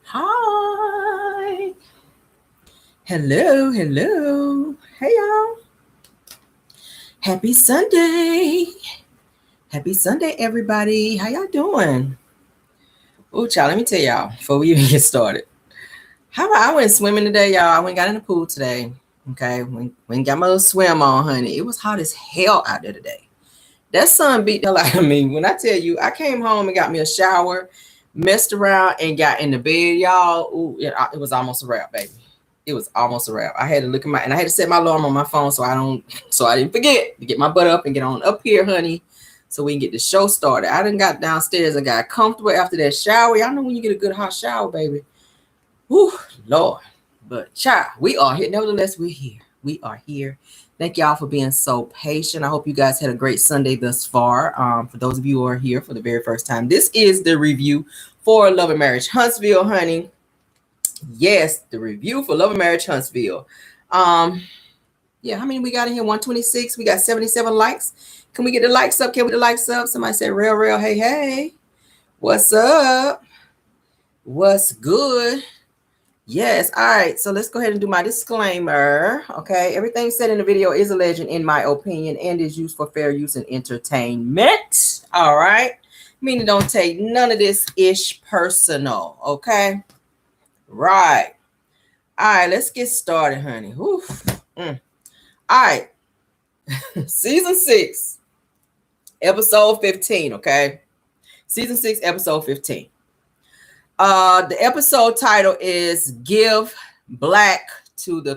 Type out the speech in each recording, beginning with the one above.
Hi. Hello, hello. Hey, y'all. Happy Sunday. Happy Sunday, everybody. How y'all doing? Oh, child, let me tell y'all before we even get started. How about I went swimming today, y'all? I went got in the pool today. Okay, when got my little swim on, honey. It was hot as hell out there today. That sun beat the hell out of me. When I tell you, I came home and got me a shower, messed around, and got in the bed, y'all. Ooh, it was almost a wrap, baby. It was almost a wrap. I had to look at and I had to set my alarm on my phone so I didn't forget to get my butt up and get on up here, honey, so we can get the show started. I done got downstairs and got comfortable after that shower. Y'all know when you get a good hot shower, baby. Whew, Lord. But child, we are here. Nevertheless, we're here. We are here. Thank y'all for being so patient. I hope you guys had a great Sunday thus far. For those of you who are here for the very first time, this is the review for Love and Marriage Huntsville, honey. Yes, the review for Love and Marriage Huntsville. Yeah, how many we got in here? 126. We got 77 likes. Can we get the likes up? Can we get the likes up? Somebody said, Rell, hey, hey. What's up? What's good? Yes. All right. So let's go ahead and do my disclaimer. Okay. Everything said in the video is alleged in my opinion and is used for fair use and entertainment. All right. Meaning don't take none of this ish personal. Okay. Right. All right. Let's get started, honey. All right. Season 6, episode 15. Okay. Season 6, episode 15. The episode title is Give Black to the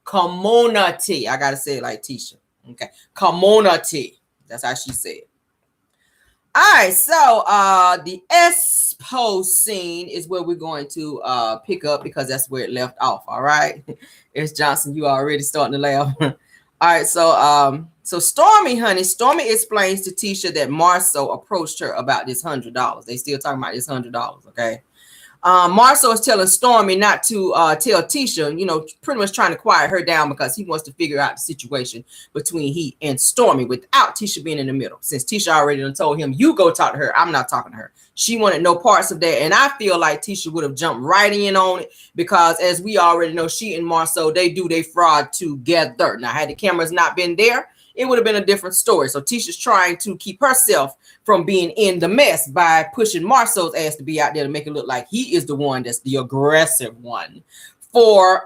Community. I gotta say it like Tisha. Okay. Community. That's how she said it. All right, so the expo scene is where we're going to pick up because that's where it left off. All right. It's Johnson, you already starting to laugh. All right, so Stormy, honey, Stormy explains to Tisha that Marceau approached her about this $100. They still talking about this $100, okay? Marceau is telling Stormy not to tell Tisha, pretty much trying to quiet her down because he wants to figure out the situation between he and Stormy without Tisha being in the middle. Since Tisha already done told him, you go talk to her. I'm not talking to her. She wanted no parts of that. And I feel like Tisha would have jumped right in on it because as we already know, she and Marceau, they do their fraud together. Now, had the cameras not been there, it would have been a different story. So Tisha's trying to keep herself from being in the mess by pushing Marceau's ass to be out there to make it look like he is the one that's the aggressive one for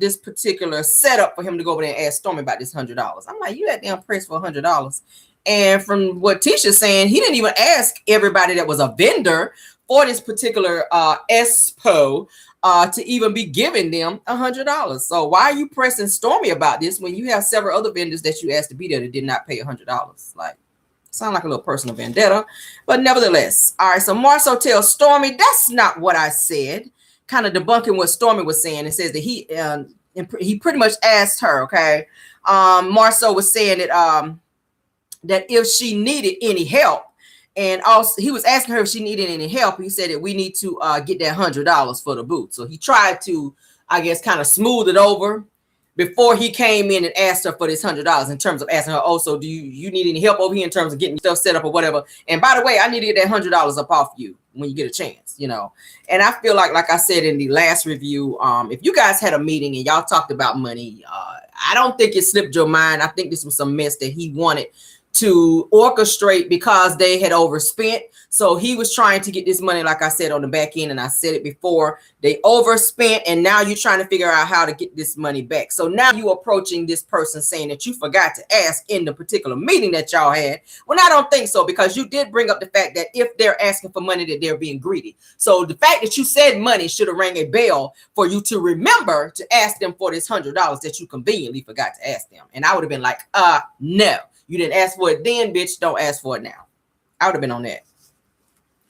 this particular setup for him to go over there and ask Stormy about this $100. I'm like, you that damn press for $100. And from what Tisha's saying, he didn't even ask everybody that was a vendor for this particular expo to even be giving them $100. So why are you pressing Stormy about this when you have several other vendors that you asked to be there that did not pay $100? Like, sound like a little personal vendetta, but nevertheless. All right, so Marceau tells Stormy, that's not what I said, kind of debunking what Stormy was saying, and says that he pretty much asked her, okay? Marceau was saying that if she needed any help, and also he was asking her if she needed any help. He said that we need to get that $100 for the booth. So he tried to, I guess, kind of smooth it over before he came in and asked her for this $100 in terms of asking her, oh, so do you need any help over here in terms of getting stuff set up or whatever? And by the way, I need to get that $100 up off you when you get a chance, And I feel like I said in the last review, if you guys had a meeting and y'all talked about money, I don't think it slipped your mind. I think this was some mess that he wanted to orchestrate because they had overspent. So he was trying to get this money, like I said, on the back end. And I said it before, they overspent. And now you're trying to figure out how to get this money back. So now you're approaching this person saying that you forgot to ask in the particular meeting that y'all had. Well, I don't think so, because you did bring up the fact that if they're asking for money, that they're being greedy. So the fact that you said money should have rang a bell for you to remember to ask them for this $100 that you conveniently forgot to ask them. And I would have been like, no. You didn't ask for it then, bitch. Don't ask for it now. I would have been on that.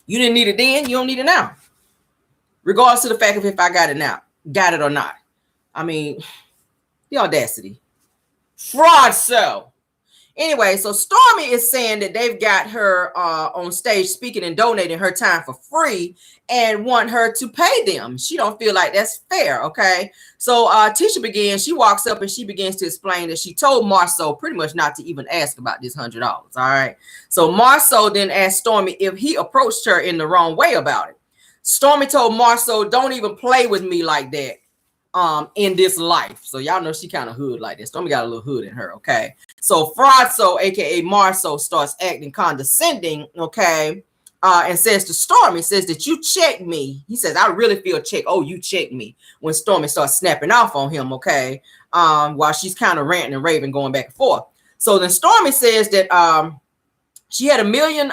You didn't need it then. You don't need it now. Regardless of the fact of if I got it or not. I mean, the audacity. Fraud so. Anyway, so Stormy is saying that they've got her on stage speaking and donating her time for free and want her to pay them. She don't feel like that's fair, okay? So Tisha she walks up and she begins to explain that she told Marceau pretty much not to even ask about this $100, all right? So Marceau then asked Stormy if he approached her in the wrong way about it. Stormy told Marceau, don't even play with me like that in this life. So y'all know she kind of hood like this. Stormy got a little hood in her, okay? So Fraudso, aka Marceau, starts acting condescending, okay? And says to Stormy, says that you checked me. He says, I really feel checked. Oh, you checked me. When Stormy starts snapping off on him, okay? While she's kind of ranting and raving, going back and forth. So then Stormy says that she had a $1 million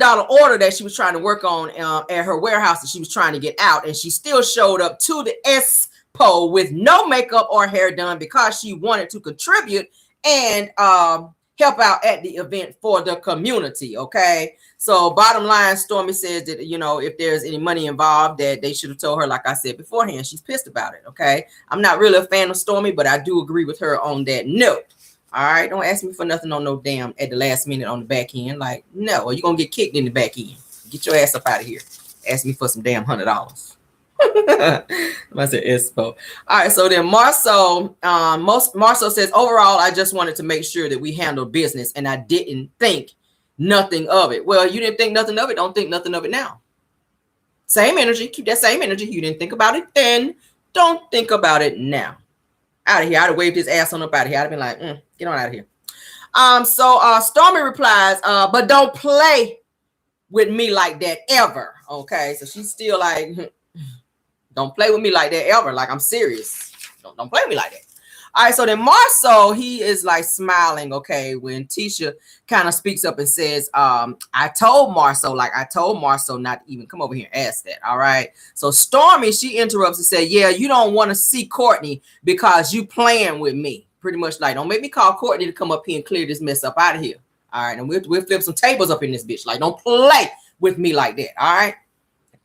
order that she was trying to work on at her warehouse that she was trying to get out, and she still showed up to the expo with no makeup or hair done because she wanted to contribute and help out at the event for the community. Okay, so bottom line, Stormy says that, you know, if there's any money involved, that they should have told her, like I said beforehand. She's pissed about it. Okay, I'm not really a fan of Stormy, but I do agree with her on that note. All right, don't ask me for nothing on no damn at the last minute on the back end. Like, no, or you're gonna get kicked in the back end. Get your ass up out of here. Ask me for some damn $100. I said expo. All right, so then Marceau says, overall, I just wanted to make sure that we handled business, and I didn't think nothing of it. Well, you didn't think nothing of it. Don't think nothing of it now. Same energy. Keep that same energy. You didn't think about it then. Don't think about it now. Out of here. I'd have waved his ass on up out of here. I'd have been like, get on out of here. So Stormy replies, but don't play with me like that ever. Okay, so she's still like, don't play with me like that ever. Like, I'm serious. Don't play with me like that. All right, so then Marceau, he is like smiling, okay, when Tisha kind of speaks up and says, I told Marceau not to even come over here and ask that. All right. So Stormy, she interrupts and said, yeah, you don't want to see Courtney because you playing with me. Pretty much like, don't make me call Courtney to come up here and clear this mess up out of here. All right. And we'll flip some tables up in this bitch. Like, don't play with me like that. All right.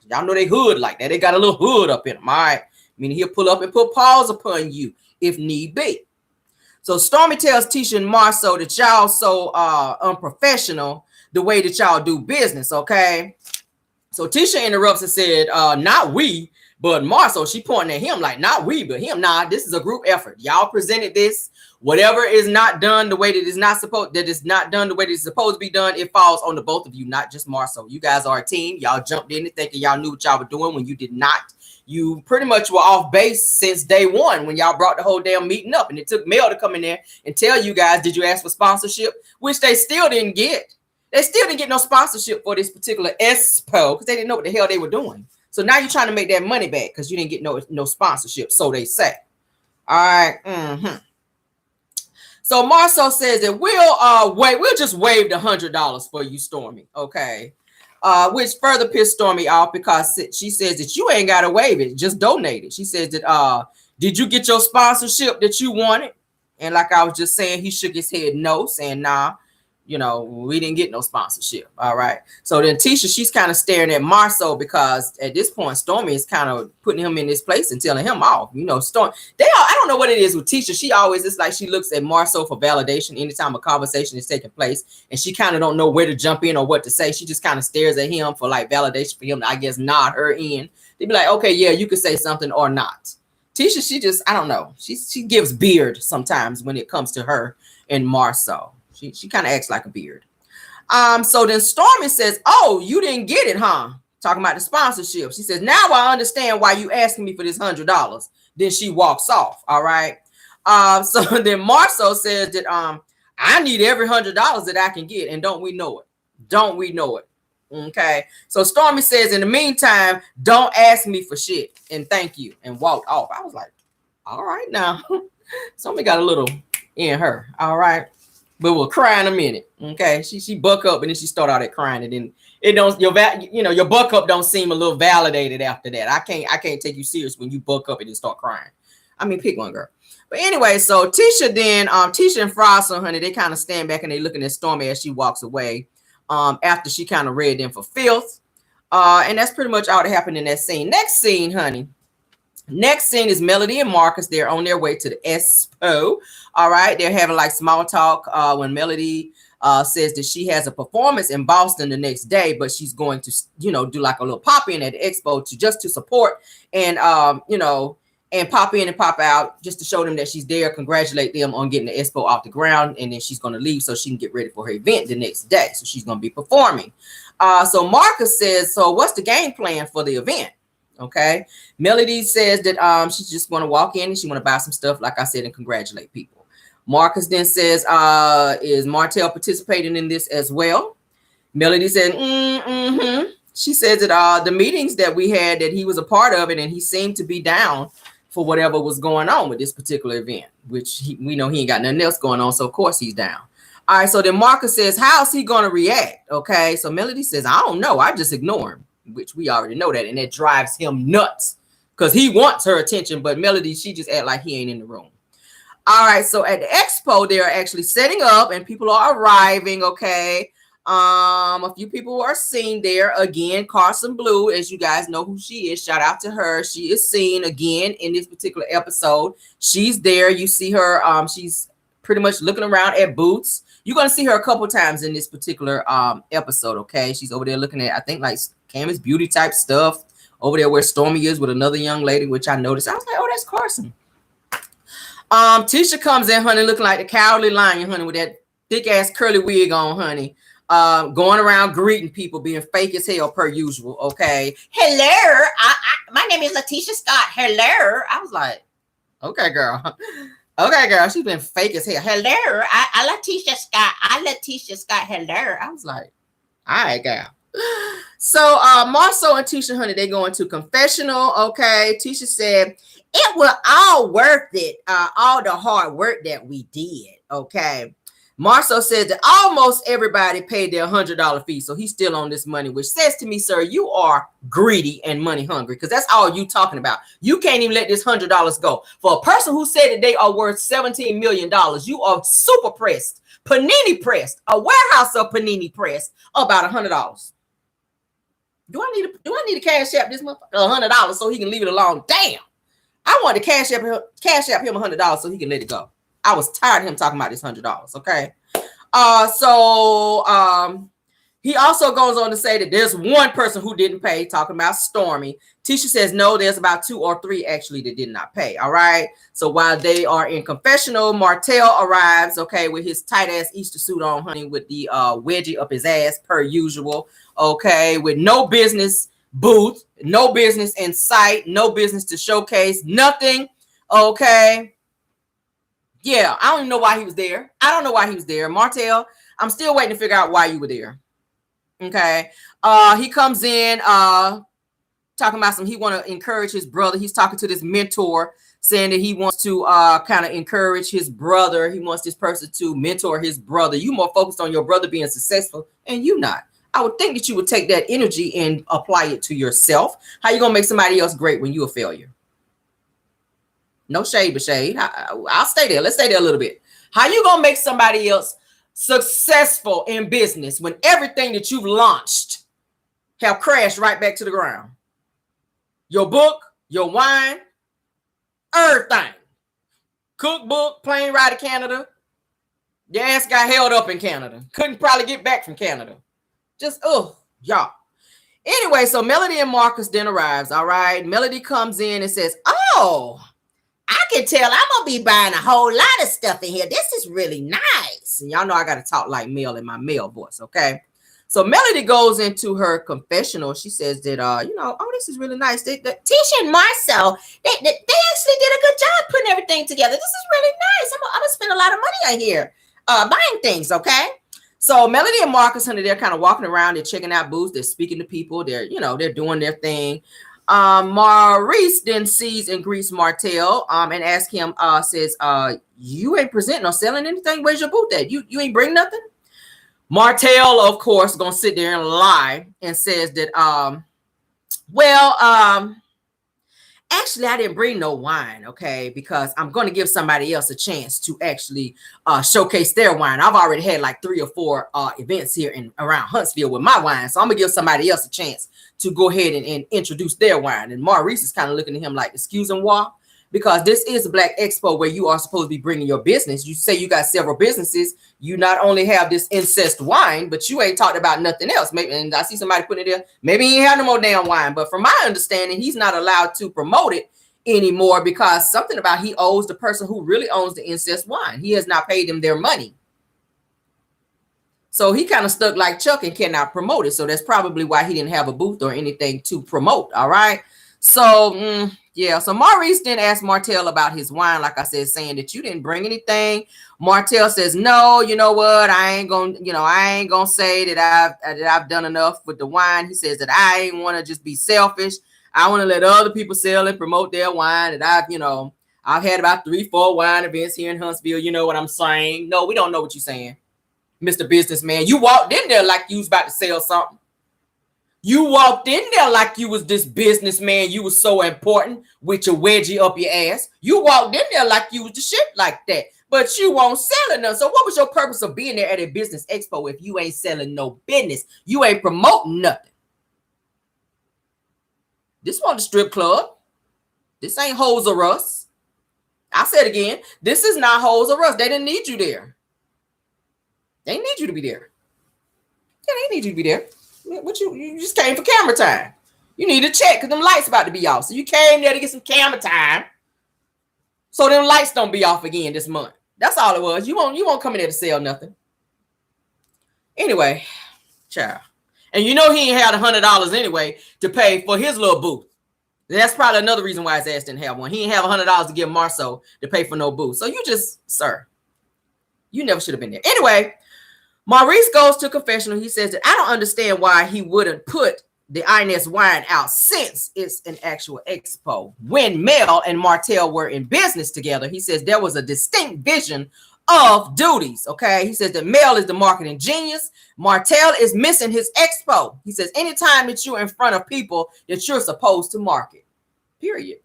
Y'all know they hood like that. They got a little hood up in them. All right. Meaning he'll pull up and put paws upon you if need be. So Stormy tells Tisha and Marceau that y'all so unprofessional the way that y'all do business, okay? So Tisha interrupts and said, not we, but Marceau. She pointing at him like, not we, but him. Nah, this is a group effort. Y'all presented this. Whatever is not done the way that is not supposed, that is not done the way that it's supposed to be done, it falls on the both of you, not just Marceau. You guys are a team. Y'all jumped in it thinking y'all knew what y'all were doing when you did not. You pretty much were off base since day one when y'all brought the whole damn meeting up, and it took Mel to come in there and tell you guys, did you ask for sponsorship? Which they still didn't get. They still didn't get no sponsorship for this particular expo because they didn't know what the hell they were doing. So now you're trying to make that money back because you didn't get no sponsorship, so they say. All right. So Marceau says that we'll just waive the $100 for you, Stormy. Okay. Which further pissed Stormy off because she says that you ain't got to waive it. Just donate it. She says that, did you get your sponsorship that you wanted? And like I was just saying, he shook his head no, saying, nah, you know, we didn't get no sponsorship. All right. So then Tisha, she's kind of staring at Marceau because at this point, Stormy is kind of putting him in this place and telling him off. You know, I don't know what it is with Tisha. She always, it's like she looks at Marceau for validation anytime a conversation is taking place, and she kind of don't know where to jump in or what to say. She just kind of stares at him for like validation for him to, I guess, nod her in. They'd be like, okay, yeah, you could say something or not. Tisha, she just, I don't know. She gives beard sometimes when it comes to her and Marceau. She kind of acts like a beard. So then Stormy says, oh, you didn't get it, huh? Talking about the sponsorship. She says, now I understand why you asking me for this $100. Then she walks off. All right. So then Marceau says that I need every $100 that I can get. And don't we know it? Don't we know it? Okay. So Stormy says, in the meantime, don't ask me for shit. And thank you. And walked off. I was like, all right now. Stormy got a little in her. All right. But we'll cry in a minute. Okay. She buck up and then she start out at crying. And then it don't, your buck up don't seem a little validated after that. I can't take you serious when you buck up and then start crying. I mean, pick one, girl. But anyway, so Tisha and Fraudso, honey, they kind of stand back and they looking at Stormy as she walks away. After she kind of read them for filth. And that's pretty much all that happened in that scene. Next scene, honey. Next scene is Melody and Marcus. They're on their way to the expo. All right. They're having like small talk when Melody says that she has a performance in Boston the next day, but she's going to, do like a little pop in at the expo to support and, and pop in and pop out just to show them that she's there, congratulate them on getting the expo off the ground. And then she's going to leave so she can get ready for her event the next day. So she's going to be performing. So Marcus says, so what's the game plan for the event? Okay. Melody says that she's just want to walk in and she want to buy some stuff, like I said, and congratulate people. Marcus then says, is Martell participating in this as well? Melody said, mm-hmm. She says that the meetings that we had, that he was a part of it, and he seemed to be down for whatever was going on with this particular event, which we know he ain't got nothing else going on, so of course he's down. All right, so then Marcus says, how's he going to react? Okay, so Melody says, I don't know. I just ignore him, which we already know that, and it drives him nuts because he wants her attention, but Melody, she just act like he ain't in the room. All right, so at the expo, they're actually setting up and people are arriving, okay? A few people are seen there. Again, Carson Blue, as you guys know who she is, shout out to her. She is seen again in this particular episode. She's there. You see her. She's pretty much looking around at booths. You're going to see her a couple times in this particular episode, okay? She's over there looking at, I think, like Camus beauty type stuff over there where Stormy is with another young lady, which I noticed. I was like, oh, that's Carson. Tisha comes in, honey, looking like the Cowardly Lion, honey, with that thick ass curly wig on, honey. Going around greeting people, being fake as hell per usual. Okay. Hello. My name is Letitia Scott. Hello. I was like, okay, girl. Okay, girl. She's been fake as hell. Hello. I Letitia Scott. Letitia Scott. Hello. I was like, all right, girl. So Marceau and Tisha, honey, they go into confessional. Okay. Tisha said, it was all worth it. All the hard work that we did. Okay. Marceau said that almost everybody paid their $100 fee, so he's still on this money, which says to me, sir, you are greedy and money hungry, because that's all you talking about. You can't even let this $100 go. For a person who said that they are worth $17 million, you are super pressed, panini pressed, a warehouse of panini pressed about $100. Do I need to cash app this motherfucker $100 so he can leave it alone? Damn, I want to cash app him $100 so he can let it go. I was tired of him talking about this $100. Okay. He also goes on to say that there's one person who didn't pay, talking about Stormy. Tisha says, no, there's about 2 or 3 actually that did not pay. All right. So while they are in confessional, Martell arrives, okay, with his tight ass Easter suit on, honey, with the wedgie up his ass per usual. Okay. With no business booth, no business in sight, no business to showcase, nothing. Okay. Yeah, I don't even know why he was there. I don't know why he was there. Martell, I'm still waiting to figure out why you were there. Okay. He comes in talking about he want to encourage his brother. He's talking to this mentor, saying that he wants to kind of encourage his brother. He wants this person to mentor his brother. You more focused on your brother being successful, and you not. I would think that you would take that energy and apply it to yourself. How you gonna make somebody else great when you're a failure? No shade, but shade. I'll stay there. Let's stay there a little bit. How you gonna make somebody else successful in business when everything that you've launched have crashed right back to the ground? Your book, your wine, everything. Cookbook, plane ride to Canada. Your ass got held up in Canada. Couldn't probably get back from Canada. Just, y'all. Anyway, so Melody and Marcus then arrives, all right? Melody comes in and says, oh, I can tell I'm going to be buying a whole lot of stuff in here. This is really nice. And y'all know I got to talk like male in my male voice, okay? So Melody goes into her confessional. She says that, oh, this is really nice. Tisha and Marceau, they actually did a good job putting everything together. This is really nice. I'm going to spend a lot of money on here buying things, okay? So Melody and Marcus, honey, they're kind of walking around. They're checking out booths. They're speaking to people. They're doing their thing. Maurice then sees and greets Martell and asks him, says, you ain't presenting or selling anything. Where's your booth at? You ain't bring nothing? Martell, of course, gonna sit there and lie and says that, actually, I didn't bring no wine, okay, because I'm going to give somebody else a chance to actually showcase their wine. I've already had like 3 or 4 events here around Huntsville with my wine, so I'm going to give somebody else a chance to go ahead and introduce their wine. And Maurice is kind of looking at him like, excuse me, what? Because this is a Black Expo where you are supposed to be bringing your business. You say you got several businesses. You not only have this incest wine, but you ain't talked about nothing else. Maybe, and I see somebody putting it there. Maybe he ain't have no more damn wine. But from my understanding, he's not allowed to promote it anymore because something about he owes the person who really owns the incest wine. He has not paid them their money. So he kind of stuck like Chuck and cannot promote it. So that's probably why he didn't have a booth or anything to promote. All right. So, yeah. So Maurice then asked Martell about his wine, like I said, saying that you didn't bring anything. Martell says, no, you know what? I ain't gonna say that I've done enough with the wine. He says that I ain't want to just be selfish. I want to let other people sell and promote their wine. That I've had about 3-4 wine events here in Huntsville. You know what I'm saying? No, we don't know what you're saying, Mr. Businessman. You walked in there like you was about to sell something. You walked in there like you was this businessman. You was so important with your wedgie up your ass. You walked in there like you was the shit like that. But you won't sell none. So what was your purpose of being there at a business expo if you ain't selling no business? You ain't promoting nothing. This wasn't a strip club. This ain't Hoes or Us. I said again, this is not Hoes or Us. They didn't need you there. They need you to be there. Yeah, they need you to be there. What you just came for camera time. You need to check because them lights about to be off. So you came there to get some camera time. So them lights don't be off again this month. That's all it was. You won't come in there to sell nothing. Anyway, child. And you know he ain't had $100 anyway to pay for his little booth. That's probably another reason why his ass didn't have one. He didn't have $100 to give Marceau to pay for no booth. So you just, sir, you never should have been there. Anyway, Maurice goes to confessional. He says that I don't understand why he wouldn't put the INS wine out since it's an actual expo. When Mel and Martell were in business together, he says there was a distinct vision of duties. Okay. He says that Mel is the marketing genius. Martell is missing his expo. He says anytime that you're in front of people that you're supposed to market. Period.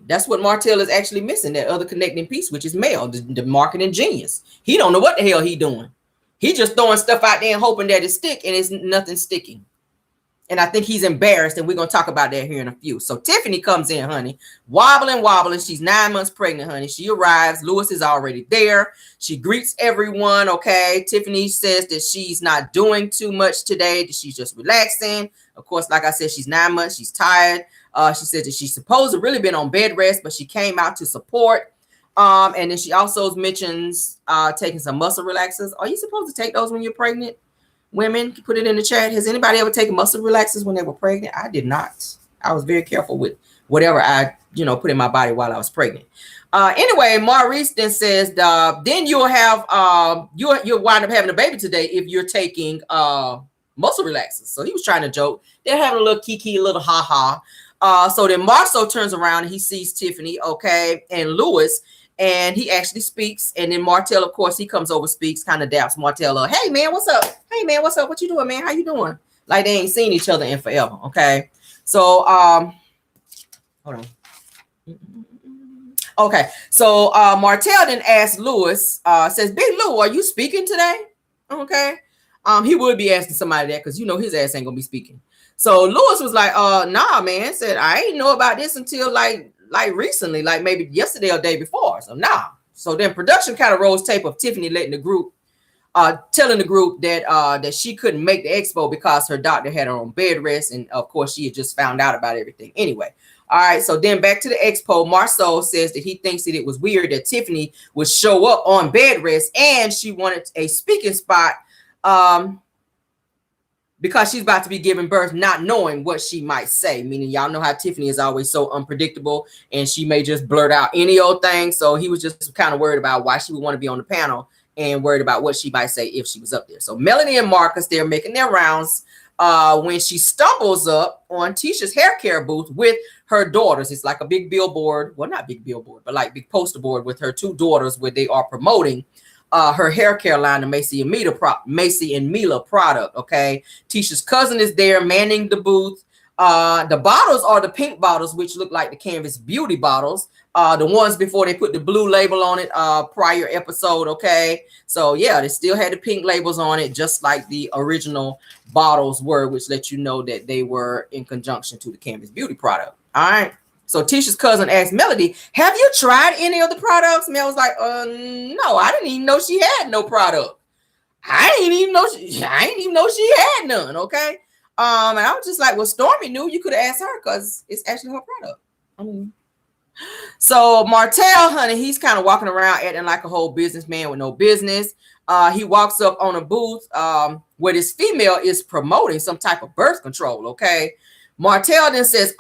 That's what Martell is actually missing, that other connecting piece, which is Mel, the marketing genius. He don't know what the hell he doing. He just throwing stuff out there and hoping that it stick, and it's nothing sticking. And I think he's embarrassed, and we're going to talk about that here in a few. So Tiffany comes in, honey, wobbling. She's 9 months pregnant, honey. She arrives. Lewis is already there. She greets everyone, okay? Tiffany says that she's not doing too much today, that she's just relaxing. Of course, like I said, she's 9 months. She's tired. She said that she's supposed to really been on bed rest, but she came out to support. And then she also mentions taking some muscle relaxers. Are you supposed to take those when you're pregnant? Women, put it in the chat. Has anybody ever taken muscle relaxers when they were pregnant? I did not. I was very careful with whatever I, put in my body while I was pregnant. Anyway, Maurice then says, then you'll have, you'll wind up having a baby today if you're taking muscle relaxers. So he was trying to joke. They're having a little kiki, a little ha-ha. So then Marceau turns around and he sees Tiffany, okay, and Lewis, and he actually speaks. And then Martell, of course, he comes over, speaks, kind of daps Martell up. Hey, man, what's up? Hey, man, what's up? What you doing, man? How you doing? Like they ain't seen each other in forever, okay? So, hold on. Okay, so Martell then asks Lewis, says, Big Lou, are you speaking today? Okay. He would be asking somebody that because his ass ain't gonna be speaking. So Lewis was like, nah, man. Said I ain't know about this until like recently, like maybe yesterday or day before. So nah. So then production kind of rolls tape of Tiffany letting the group, telling the group that she couldn't make the expo because her doctor had her on bed rest, and of course she had just found out about everything. Anyway, all right. So then back to the expo, Marceau says that he thinks that it was weird that Tiffany would show up on bed rest, and she wanted a speaking spot. Because she's about to be giving birth, not knowing what she might say, meaning y'all know how Tiffany is always so unpredictable and she may just blurt out any old thing. So he was just kind of worried about why she would want to be on the panel and worried about what she might say if she was up there. So Melanie and Marcus, they're making their rounds when she stumbles up on Tisha's hair care booth with her daughters. It's like a big billboard. Well, not big billboard, but like big poster board with her two daughters where they are promoting her hair care line, the Macy and Mila product. Okay, Tisha's cousin is there manning the booth. The bottles are the pink bottles, which look like the Canvas Beauty bottles. The ones before they put the blue label on it, prior episode. Okay, so yeah, they still had the pink labels on it, just like the original bottles were, which let you know that they were in conjunction to the Canvas Beauty product. All right. So Tisha's cousin asked Melody, have you tried any of the products? Mel was like, no, I didn't even know she had no product. I didn't even know she had none. Okay. And I was just like, well, Stormy knew. You could have asked her because it's actually her product. So Martell, honey, he's kind of walking around acting like a whole businessman with no business. he walks up on a booth where this female is promoting some type of birth control. Okay. Martell then says,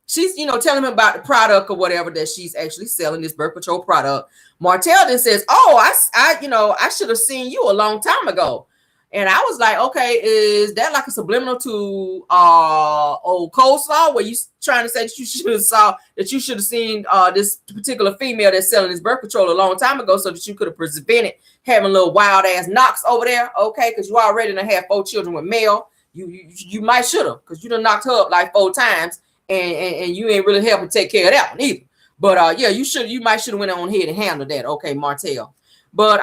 she's, telling him about the product or whatever that she's actually selling, this birth control product. Martell then says, I should have seen you a long time ago. And I was like, okay, is that like a subliminal to old coleslaw, where you trying to say that you should have seen this particular female that's selling this birth control a long time ago, so that you could have prevented having little wild ass knocks over there, okay? Because you already done had 4 children with Mel. You might should have, because you done knocked her up like 4 times, and you ain't really helping take care of that one either. But you might should have went on ahead and handled that, okay, Martell. But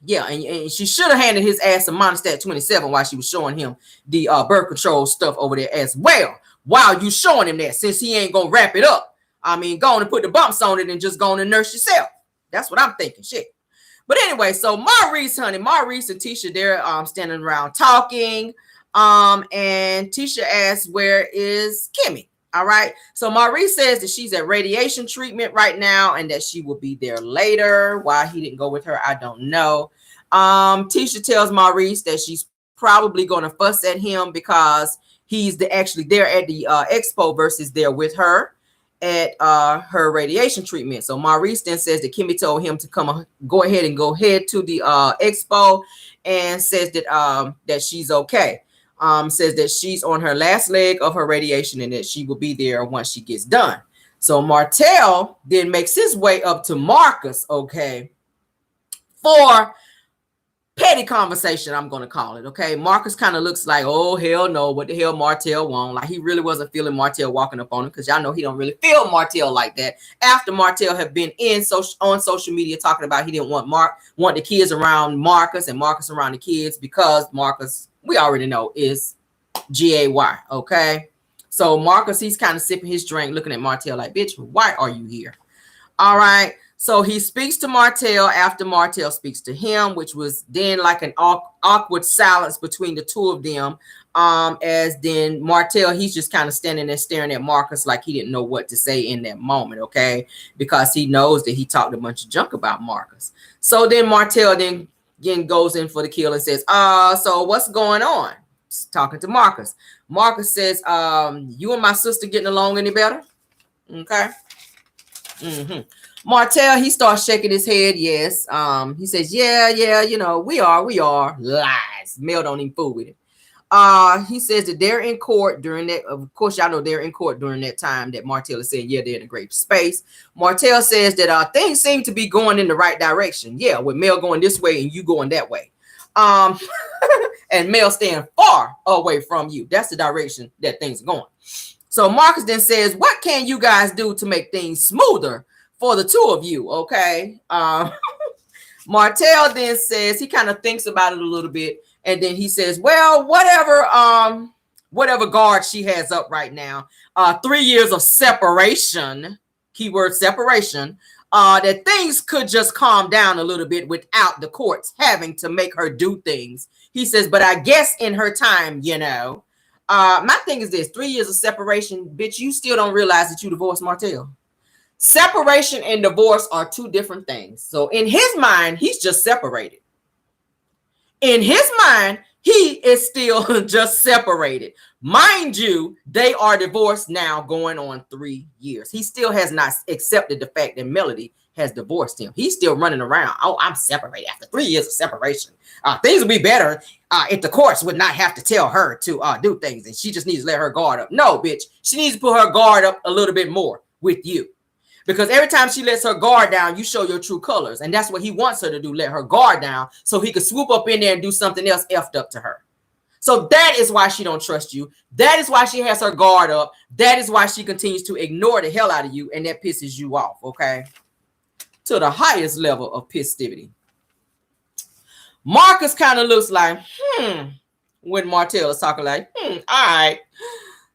yeah, and she should have handed his ass a Monostat 27 while she was showing him the birth control stuff over there as well. While you showing him that, since he ain't gonna wrap it up, I mean, go on and put the bumps on it and just go on and nurse yourself. That's what I'm thinking, shit. But anyway, so Maurice and Tisha, they're standing around talking. And Tisha asks, where is Kimmy? All right. So Maurice says that she's at radiation treatment right now and that she will be there later. Why he didn't go with her, I don't know. Tisha tells Maurice that she's probably going to fuss at him because he's actually there at the expo versus there with her at her radiation treatment. So Maurice then says that Kimmy told him to go ahead to the expo, and says that she's okay. Says that she's on her last leg of her radiation and that she will be there once she gets done. So Martell then makes his way up to Marcus, okay, for petty conversation, I'm going to call it, okay? Marcus kind of looks like, oh, hell no, what the hell Martell want? Like, he really wasn't feeling Martell walking up on him, because y'all know he don't really feel Martell like that. After Martell had been on social media talking about he didn't want the kids around Marcus and Marcus around the kids, because Marcus, we already know, is G-A-Y, okay? So Marcus, he's kind of sipping his drink, looking at Martell like, bitch, why are you here? All right. So he speaks to Martell after Martell speaks to him, which was then like an awkward silence between the two of them. As then Martell, he's just kind of standing there staring at Marcus like he didn't know what to say in that moment, okay? Because he knows that he talked a bunch of junk about Marcus. So then Martell then again goes in for the kill and says, so what's going on? Talking to Marcus. Marcus says, you and my sister getting along any better? Okay. Martell, he starts shaking his head. Yes. He says, yeah, we are. Lies. Mel don't even fool with it. He says that they're in court during that. Of course, y'all know they're in court during that time that Martell is saying, yeah, they're in a great space. Martell says that things seem to be going in the right direction. Yeah, with Mel going this way and you going that way. And Mel staying far away from you. That's the direction that things are going. So Marcus then says, what can you guys do to make things smoother for the two of you? Okay. Martell then says, he kind of thinks about it a little bit. And then he says, well, whatever guard she has up right now, 3 years of separation, keyword separation, that things could just calm down a little bit without the courts having to make her do things. He says, but I guess in her time, my thing is this: 3 years of separation, bitch, you still don't realize that you divorced Martell. Separation and divorce are two different things. So in his mind, he's just separated. In his mind, he is still just separated. Mind you, they are divorced now, going on 3 years. He still has not accepted the fact that Melody has divorced him. He's still running around. Oh, I'm separated after 3 years of separation. Things would be better if the courts would not have to tell her to do things, and she just needs to let her guard up. No, bitch. She needs to put her guard up a little bit more with you. Because every time she lets her guard down, you show your true colors. And that's what he wants her to do, let her guard down so he could swoop up in there and do something else effed up to her. So that is why she don't trust you. That is why she has her guard up. That is why she continues to ignore the hell out of you, and that pisses you off, okay? To the highest level of pissivity. Marcus kind of looks like, when Martell is talking like, all right.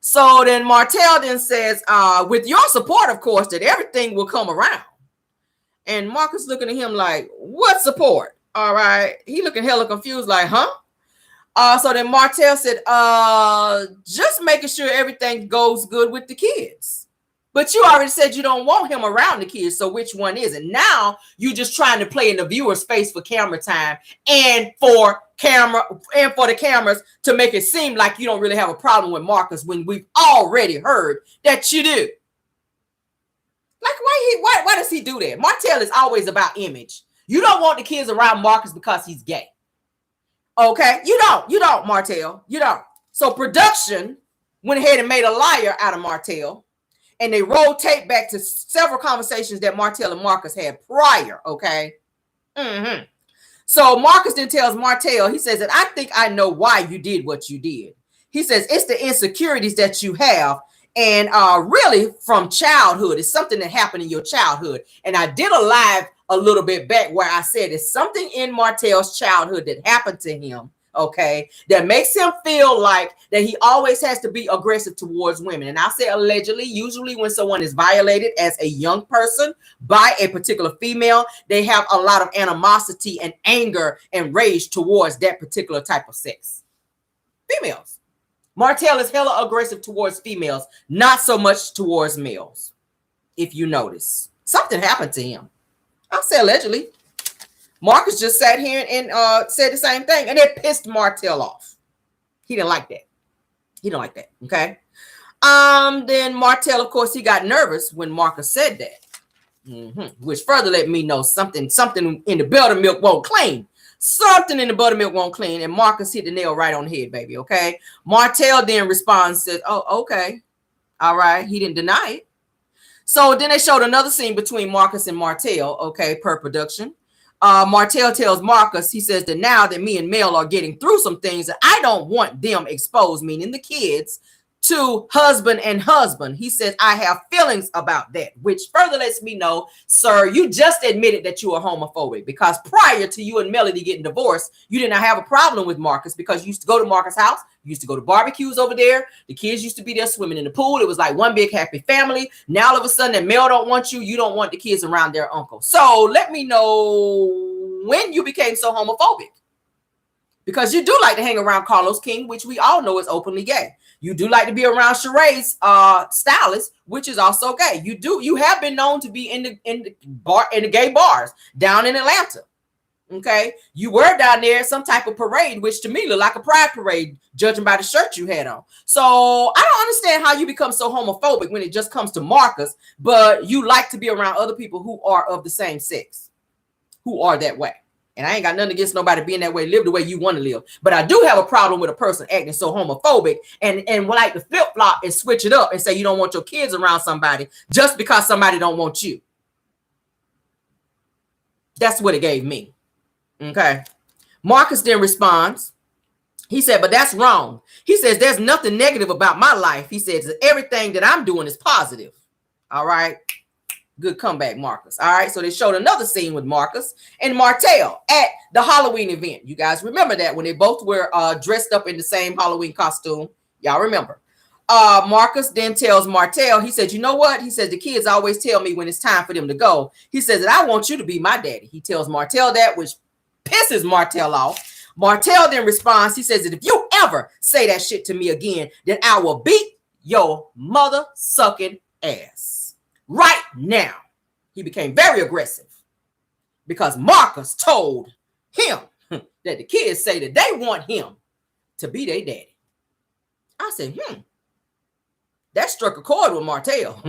So then Martell then says, with your support, of course, that everything will come around. And Marcus looking at him like, what support? All right. He looking hella confused like, huh? So then Martell said, just making sure everything goes good with the kids. But you already said you don't want him around the kids. So which one is it? Now you just trying to play in the viewer space for camera time and for the cameras to make it seem like you don't really have a problem with Marcus when we've already heard that you do. Like why does he do that? Martell is always about image. You don't want the kids around Marcus because he's gay. Okay? You don't, Martell. You don't. So production went ahead and made a liar out of Martell. And they rolled tape back to several conversations that Martell and Marcus had prior, okay? So Marcus then tells Martell, he says that I think I know why you did what you did. He says it's the insecurities that you have and really from childhood. It's something that happened in your childhood. And I did a live a little bit back where I said it's something in Martell's childhood that happened to him, okay, that makes him feel like that he always has to be aggressive towards women. And I say allegedly, usually when someone is violated as a young person by a particular female, they have a lot of animosity and anger and rage towards that particular type of sex. Females. Martell is hella aggressive towards females, not so much towards males. If you notice, something happened to him. I say allegedly. Marcus just sat here and said the same thing, and it pissed Martell off. He didn't like that. He didn't like that. Okay. Then Martell, of course, he got nervous when Marcus said that, which further let me know something in the buttermilk won't clean. Something in the buttermilk won't clean, and Marcus hit the nail right on the head, baby. Okay. Martell then responds, says, "Oh, okay, all right." He didn't deny it. So then they showed another scene between Marcus and Martell. Okay, per production. Martell tells Marcus, he says that now that me and Mel are getting through some things, that I don't want them exposed, meaning the kids, to husband and husband. He says, I have feelings about that, which further lets me know, sir, you just admitted that you are homophobic because prior to you and Melody getting divorced, you did not have a problem with Marcus because you used to go to Marcus' house. You used to go to barbecues over there. The kids used to be there swimming in the pool. It was like one big happy family. Now all of a sudden that Mel don't want you. You don't want the kids around their uncle. So let me know when you became so homophobic. Because you do like to hang around Carlos King, which we all know is openly gay. You do like to be around Sheree's stylist, which is also gay. You have been known to be in the gay bars down in Atlanta. Okay, you were down there at some type of parade, which to me looked like a pride parade, judging by the shirt you had on. So I don't understand how you become so homophobic when it just comes to Marcus, but you like to be around other people who are of the same sex, who are that way. And I ain't got nothing against nobody being that way, live the way you want to live. But I do have a problem with a person acting so homophobic and like to flip-flop and switch it up and say you don't want your kids around somebody just because somebody don't want you. That's what it gave me. Okay. Marcus then responds. He said, but that's wrong. He says, there's nothing negative about my life. He says, everything that I'm doing is positive. All right. Good comeback, Marcus. All right. So they showed another scene with Marcus and Martell at the Halloween event. You guys remember that when they both were dressed up in the same Halloween costume. Y'all remember. Marcus then tells Martell, he said, you know what? He says, the kids always tell me when it's time for them to go. He says that I want you to be my daddy. He tells Martell that, which pisses Martell off. Martell then responds. He says that if you ever say that shit to me again, then I will beat your mother sucking ass. Right now, he became very aggressive because Marcus told him that the kids say that they want him to be their daddy. I said, that struck a chord with Martell.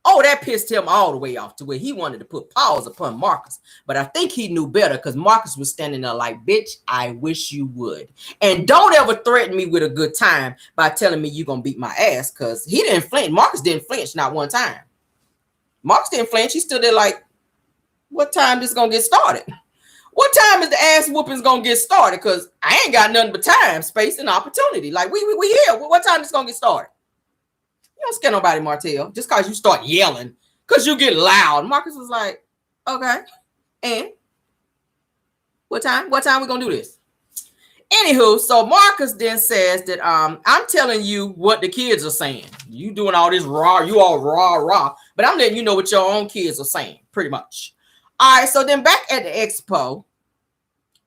Oh, that pissed him all the way off to where he wanted to put pause upon Marcus. But I think he knew better because Marcus was standing there like, bitch, I wish you would. And don't ever threaten me with a good time by telling me you're going to beat my ass because he didn't flinch. Marcus didn't flinch not one time. Marcus didn't flinch. He stood there like, what time this going to get started? What time is the ass whoopings going to get started? Because I ain't got nothing but time, space, and opportunity. Like, we here. What time is going to get started? You don't scare nobody, Martell, just because you start yelling, because you get loud. Marcus was like, okay, and what time? What time we going to do this? Anywho, so Marcus then says that I'm telling you what the kids are saying. You doing all this raw, you all raw, but I'm letting you know what your own kids are saying, pretty much. All right, so then back at the expo,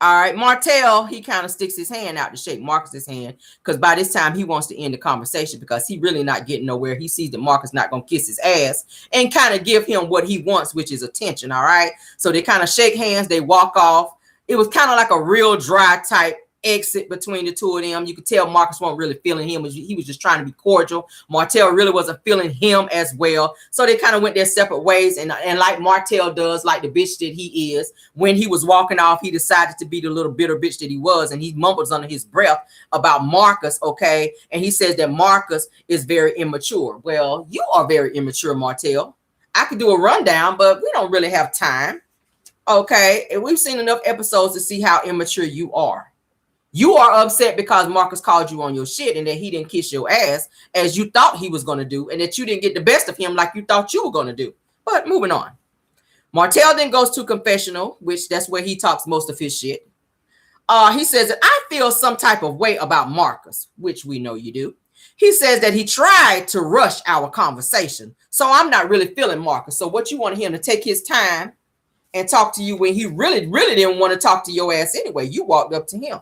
All right, Martell, he kind of sticks his hand out to shake Marcus's hand because by this time he wants to end the conversation because he really not getting nowhere. He sees that Marcus not going to kiss his ass and kind of give him what he wants, which is attention, all right? So they kind of shake hands, they walk off. It was kind of like a real dry type exit between the two of them. You could tell Marcus wasn't really feeling him. He was just trying to be cordial. Martell really wasn't feeling him as well. So they kind of went their separate ways. And like Martell does, like the bitch that he is, when he was walking off, he decided to be the little bitter bitch that he was. And he mumbles under his breath about Marcus, okay? And he says that Marcus is very immature. Well, you are very immature, Martell. I could do a rundown, but we don't really have time. Okay? And we've seen enough episodes to see how immature you are. You are upset because Marcus called you on your shit and that he didn't kiss your ass as you thought he was going to do and that you didn't get the best of him like you thought you were going to do. But moving on. Martell then goes to confessional, which that's where he talks most of his shit. He says that I feel some type of way about Marcus, which we know you do. He says that he tried to rush our conversation. So I'm not really feeling Marcus. So what you want him to take his time and talk to you when he really, really didn't want to talk to your ass anyway. You walked up to him.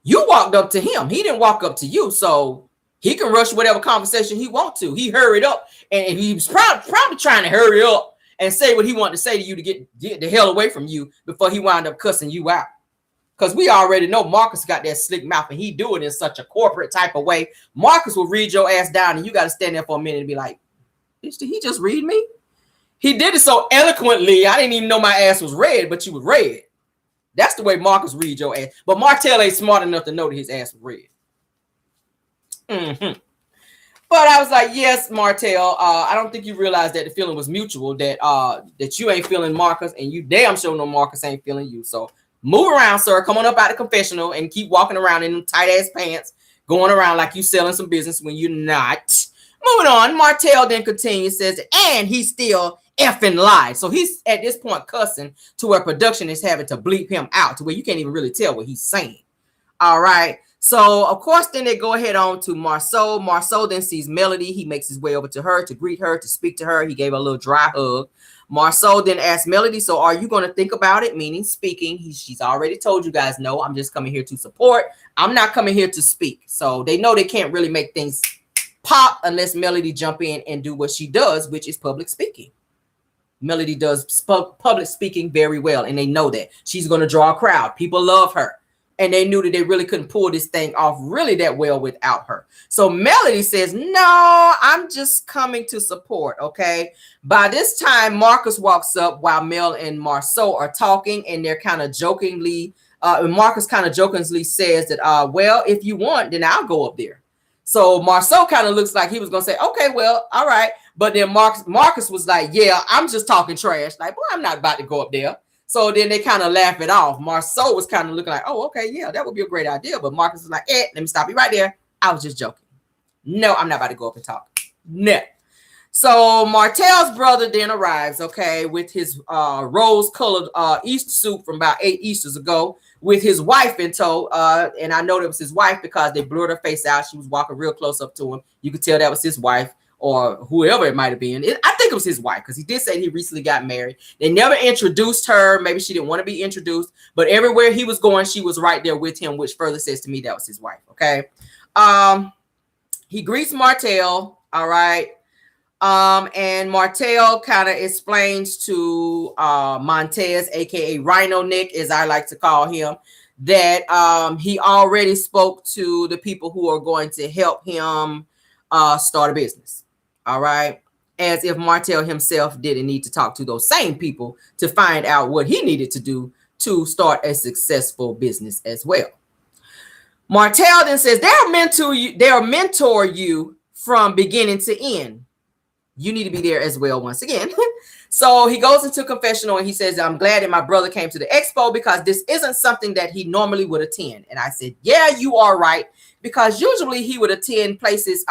You walked up to him. He didn't walk up to you. So he can rush whatever conversation he wants to. He hurried up and he was probably trying to hurry up and say what he wanted to say to you to get the hell away from you before he wound up cussing you out. Because we already know Marcus got that slick mouth and he do it in such a corporate type of way. Marcus will read your ass down and you got to stand there for a minute and be like, bitch, did he just read me? He did it so eloquently. I didn't even know my ass was red, but you was red. That's the way Marcus read your ass. But Martell ain't smart enough to know that his ass was red. Mm-hmm. But I was like, yes, Martell, I don't think you realized that the feeling was mutual, that you ain't feeling Marcus and you damn sure no Marcus ain't feeling you. So move around, sir. Come on up out of confessional and keep walking around in them tight-ass pants, going around like you selling some business when you're not. Moving on, Martell then continues, says, and he's still effing lied. So he's at this point cussing to where production is having to bleep him out to where you can't even really tell what he's saying. All right. So of course, then they go ahead on to Marceau. Marceau then sees Melody. He makes his way over to her to greet her, to speak to her. He gave her a little dry hug. Marceau then asks Melody, so are you going to think about it? Meaning speaking. She's already told you guys, no, I'm just coming here to support. I'm not coming here to speak. So they know they can't really make things pop unless Melody jump in and do what she does, which is public speaking. Melody does public speaking very well, and they know that. She's going to draw a crowd. People love her, and they knew that they really couldn't pull this thing off really that well without her. So Melody says, no, I'm just coming to support, okay? By this time, Marcus walks up while Mel and Marceau are talking, and they're kind of jokingly, Marcus kind of jokingly says that, well, if you want, then I'll go up there. So Marceau kind of looks like he was going to say, okay, well, all right. But then Marcus was like, yeah, I'm just talking trash. Like, well, I'm not about to go up there. So then they kind of laugh it off. Marceau was kind of looking like, oh, okay, yeah, that would be a great idea. But Marcus was like, let me stop you right there. I was just joking. No, I'm not about to go up and talk. No. So Martell's brother then arrives, okay, with his rose-colored Easter suit from about 8 Easters ago, with his wife in tow. And I know that was his wife because they blurred her face out. She was walking real close up to him. You could tell that was his wife or whoever it might have been. I think it was his wife because he did say he recently got married. They never introduced her. Maybe she didn't want to be introduced. But everywhere he was going, she was right there with him, which further says to me that was his wife, okay? He greets Martell, all right? And Martell kind of explains to Montez, aka Rhino Nick, as I like to call him, that he already spoke to the people who are going to help him start a business. All right. As if Martell himself didn't need to talk to those same people to find out what he needed to do to start a successful business as well. Martell then says they'll mentor you from beginning to end. You need to be there as well once again. So he goes into confessional and he says, I'm glad that my brother came to the expo because this isn't something that he normally would attend. And I said, yeah, you are right. Because usually he would attend places.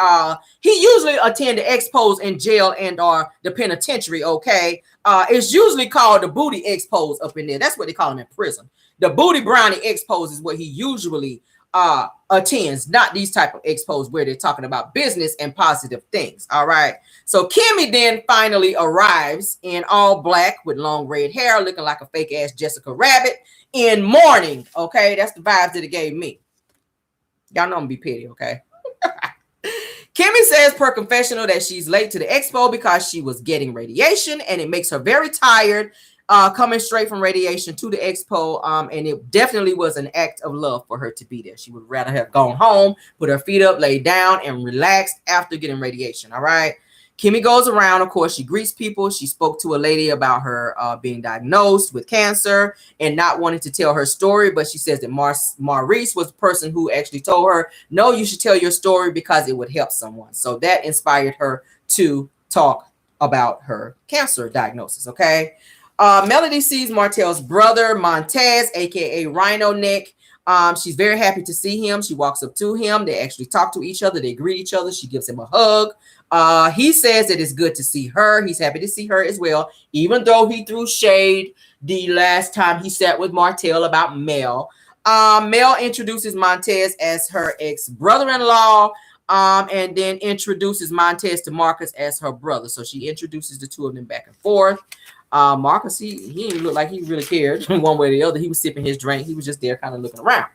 He usually attend the expos in jail and or the penitentiary, okay? It's usually called the booty expos up in there. That's what they call them in prison. The booty brownie expos is what he usually attends, not these type of expos where they're talking about business and positive things. All right. So Kimmy then finally arrives in all black with long red hair, looking like a fake ass Jessica Rabbit in mourning. Okay, that's the vibes that it gave me. Y'all know I'm gonna be petty, okay? Kimmy says per confessional that she's late to the expo because she was getting radiation and it makes her very tired coming straight from radiation to the expo. And it definitely was an act of love for her to be there. She would rather have gone home, put her feet up, lay down, and relaxed after getting radiation. All right. Kimmy goes around, of course, she greets people. She spoke to a lady about her being diagnosed with cancer and not wanting to tell her story. But she says that Maurice was the person who actually told her, no, you should tell your story because it would help someone. So that inspired her to talk about her cancer diagnosis. Okay. Melody sees Martell's brother, Montez, aka Rhino Neck. She's very happy to see him. She walks up to him. They actually talk to each other. They greet each other. She gives him a hug. He says that it's good to see her. He's happy to see her as well, even though he threw shade the last time he sat with Martell about Mel. Mel introduces Montez as her ex-brother-in-law, and then introduces Montez to Marcus as her brother. So she introduces the two of them back and forth. Marcus, he didn't look like he really cared one way or the other. He was sipping his drink. He was just there kind of looking around.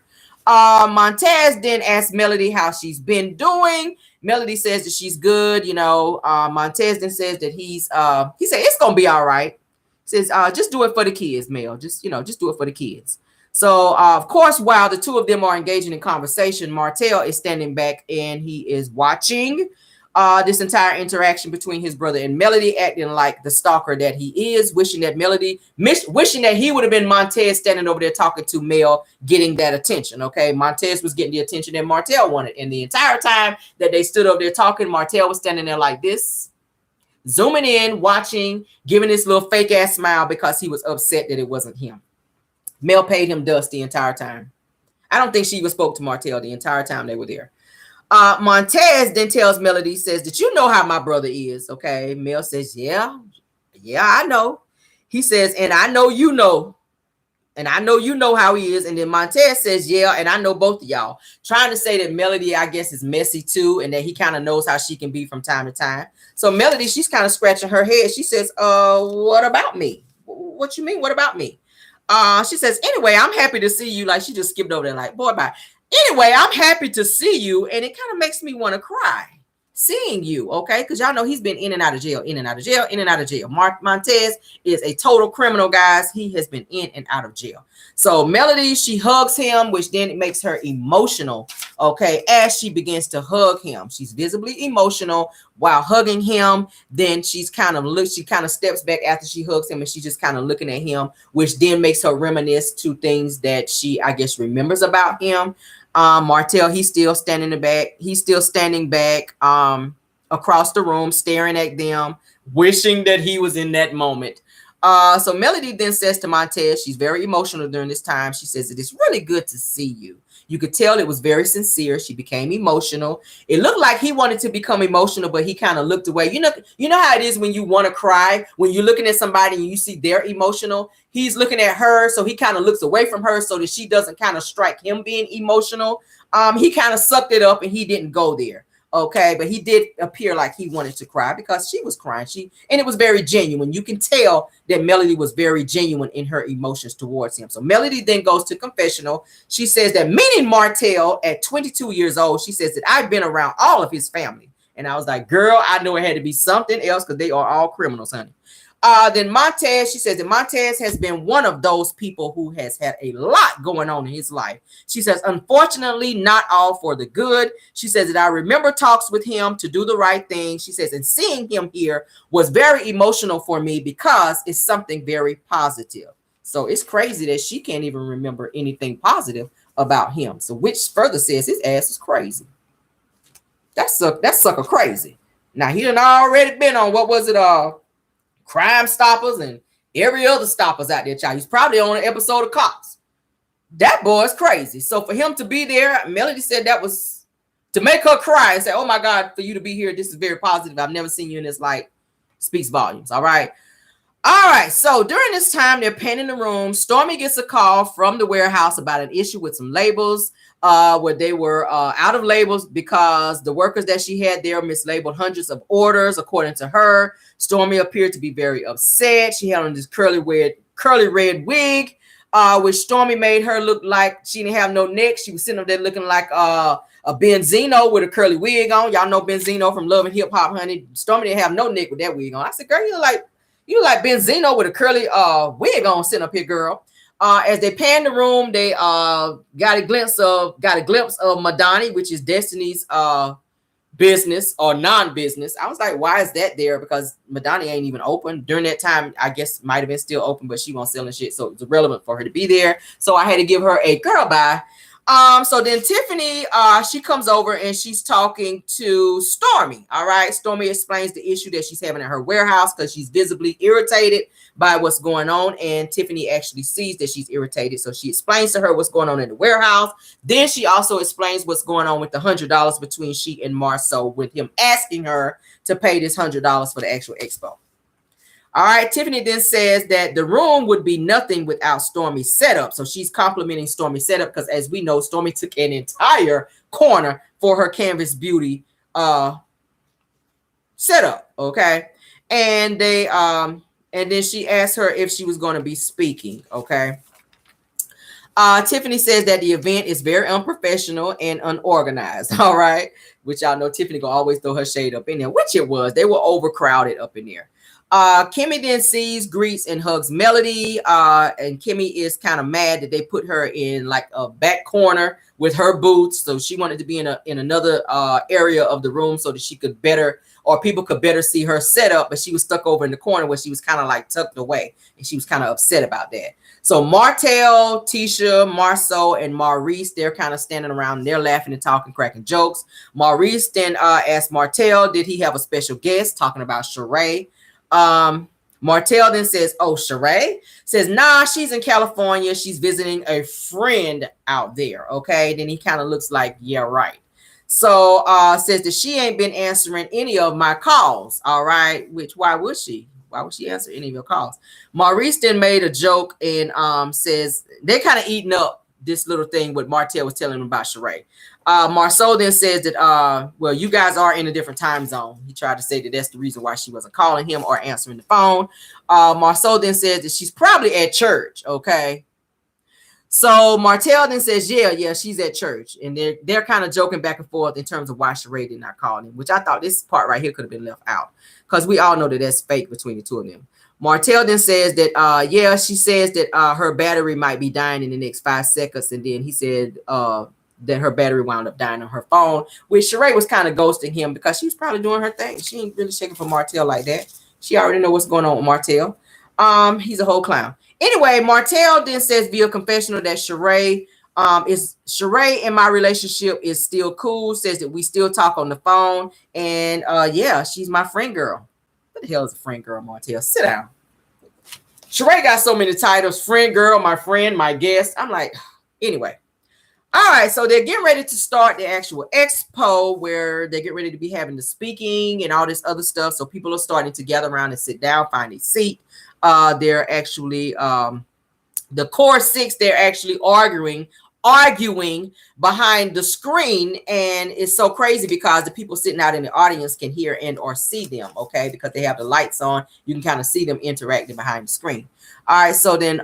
Montez then asks Melody how she's been doing. Melody says that she's good. You know, Montez then says that he said it's going to be all right. Says, just do it for the kids, Mel. Just do it for the kids. So, of course, while the two of them are engaging in conversation, Martell is standing back and he is watching this entire interaction between his brother and Melody, acting like the stalker that he is, wishing that he would have been Montez standing over there talking to Mel, getting that attention. Okay, Montez was getting the attention that Martell wanted, and the entire time that they stood over there talking, Martell was standing there like this, zooming in, watching, giving this little fake ass smile because he was upset that it wasn't him. Mel paid him dust the entire time. I don't think she even spoke to Martell the entire time they were there. Montez then tells Melody, says that you know how my brother is. Okay. Mel says, yeah, I know. He says, and I know you know. And I know you know how he is. And then Montez says, yeah, and I know both of y'all. Trying to say that Melody, I guess, is messy too, and that he kind of knows how she can be from time to time. So Melody, she's kind of scratching her head. She says, what about me? What you mean, what about me? She says, anyway, I'm happy to see you. Like, she just skipped over there like, boy, bye. Anyway, I'm happy to see you, and it kind of makes me want to cry seeing you, okay? Because y'all know he's been in and out of jail, in and out of jail, in and out of jail. Montez is a total criminal, guys. He has been in and out of jail. So Melody, she hugs him, which then it makes her emotional, okay? As she begins to hug him, she's visibly emotional while hugging him. Then she kind of steps back after she hugs him, and she's just kind of looking at him, which then makes her reminisce to things that she, I guess, remembers about him. Martell, he's still standing back. He's still standing back across the room, staring at them, wishing that he was in that moment. So Melody then says to Montez, she's very emotional during this time. She says, it is really good to see you. You could tell it was very sincere. She became emotional. It looked like he wanted to become emotional, but he kind of looked away. You know how it is when you want to cry, when you're looking at somebody and you see they're emotional. He's looking at her, so he kind of looks away from her so that she doesn't kind of strike him being emotional. He kind of sucked it up and he didn't go there. Okay, but he did appear like he wanted to cry because she was crying. And it was very genuine. You can tell that Melody was very genuine in her emotions towards him. So Melody then goes to confessional. She says that meeting Martell at 22 years old, she says that I've been around all of his family. And I was like, girl, I know it had to be something else because they are all criminals, honey. Then Montez, she says that Montez has been one of those people who has had a lot going on in his life. She says, unfortunately, not all for the good. She says that I remember talks with him to do the right thing. She says, and seeing him here was very emotional for me because it's something very positive. So it's crazy that she can't even remember anything positive about him. So which further says his ass is crazy. That's sucker crazy. Now he done already been on, what was it, Crime Stoppers and every other stoppers out there, child. He's probably on an episode of Cops. That boy is crazy. So for him to be there, Melody said that was to make her cry and say, oh my God, for you to be here, this is very positive. I've never seen you in this light. Speaks volumes. All right. So during this time, they're painting the room. Stormy gets a call from the warehouse about an issue with some labels. where they were out of labels because the workers that she had there mislabeled hundreds of orders. According to her, Stormy appeared to be very upset. She had on this curly red wig, which Stormy made her look like she didn't have no neck. She was sitting up there looking like a Benzino with a curly wig on. Y'all know Benzino from Love and Hip Hop, honey. Stormy didn't have no neck with that wig on. I said, girl, you like Benzino with a curly wig on sitting up here, girl. As they panned the room, they got a glimpse of Madani, which is Destiny's business or non-business. I was like, why is that there? Because Madani ain't even open during that time. I guess might have been still open, but she wasn't selling shit, so it was irrelevant for her to be there. So I had to give her a girl bye. So then Tiffany, she comes over and she's talking to Stormy. All right. Stormy explains the issue that she's having at her warehouse because she's visibly irritated by what's going on. And Tiffany actually sees that she's irritated. So she explains to her what's going on in the warehouse. Then she also explains what's going on with the $100 between she and Marceau, with him asking her to pay this $100 for the actual expo. All right. Tiffany then says that the room would be nothing without Stormy's setup. So she's complimenting Stormy's setup because, as we know, Stormy took an entire corner for her Canvas Beauty setup. Okay. And they and then she asked her if she was going to be speaking. Okay. Tiffany says that the event is very unprofessional and unorganized. All right. Which y'all know Tiffany gonna always throw her shade up in there, which it was. They were overcrowded up in there. Kimmy then sees, greets, and hugs Melody. And Kimmy is kind of mad that they put her in like a back corner with her boots. So she wanted to be in another area of the room so that she could better, or people could better see her setup. But she was stuck over in the corner where she was kind of like tucked away, and she was kind of upset about that. So Martell, Tisha, Marceau, and Maurice, they're kind of standing around. They're laughing and talking, cracking jokes. Maurice then asked Martell, did he have a special guest, talking about Sheree. Martell then says, oh, Sheree? Says, nah, she's in California. She's visiting a friend out there. Okay. Then he kind of looks like, yeah, right. So says that she ain't been answering any of my calls. All right. Which, why would she? Why would she answer any of your calls? Maurice then made a joke and says they're kind of eating up this little thing what Martell was telling him about Sheree. Marceau then says that, well, you guys are in a different time zone. He tried to say that that's the reason why she wasn't calling him or answering the phone. Marceau then says that she's probably at church. Okay. So Martell then says, yeah, she's at church. And they're kind of joking back and forth in terms of why Sheree did not call him, which I thought this part right here could have been left out because we all know that that's fake between the two of them. Martell then says that, she says that her battery might be dying in the next 5 seconds. And then he said that her battery wound up dying on her phone, which Sheree was kind of ghosting him because she was probably doing her thing. She ain't really checking for Martell like that. She already know what's going on with Martell. He's a whole clown. Anyway, Martell then says via confessional that Sheree and my relationship is still cool, says that we still talk on the phone. And she's my friend girl. What the hell is a friend girl, Martell? Sit down. Sheree got so many titles: friend girl, my friend, my guest. I'm like, anyway. All right, so they're getting ready to start the actual expo where they get ready to be having the speaking and all this other stuff. So people are starting to gather around and sit down, find a seat. They're actually the core 6. They're actually arguing behind the screen, and it's so crazy because the people sitting out in the audience can hear and or see them. Okay, because they have the lights on, you can kind of see them interacting behind the screen. All right, so then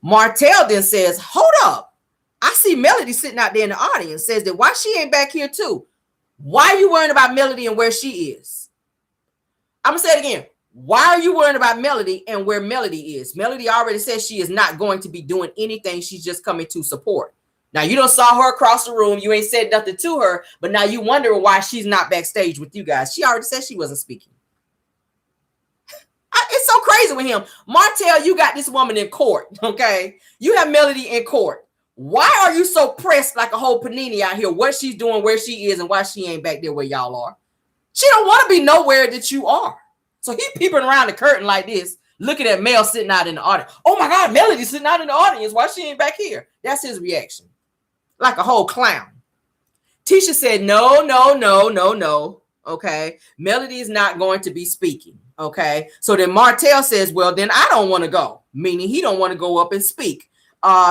Martell then says, hold up. I see Melody sitting out there in the audience. Says that why she ain't back here too? Why are you worrying about Melody and where she is? I'm gonna say it again. Why are you worrying about Melody and where Melody is? Melody already says she is not going to be doing anything. She's just coming to support. Now you don't saw her across the room. You ain't said nothing to her, but now you wondering why she's not backstage with you guys. She already said she wasn't speaking. It's so crazy with him. Martell, you got this woman in court. Okay, you have Melody in court. Why are you so pressed like a whole panini out here? What she's doing, where she is, and why she ain't back there where y'all are? She don't want to be nowhere that you are. So he peeping around the curtain like this, looking at Mel sitting out in the audience. Oh my God, Melody's sitting out in the audience. Why she ain't back here? That's his reaction. Like a whole clown. Tisha said, no. Okay. Melody is not going to be speaking. Okay. So then Martell says, well, then I don't want to go. Meaning he don't want to go up and speak.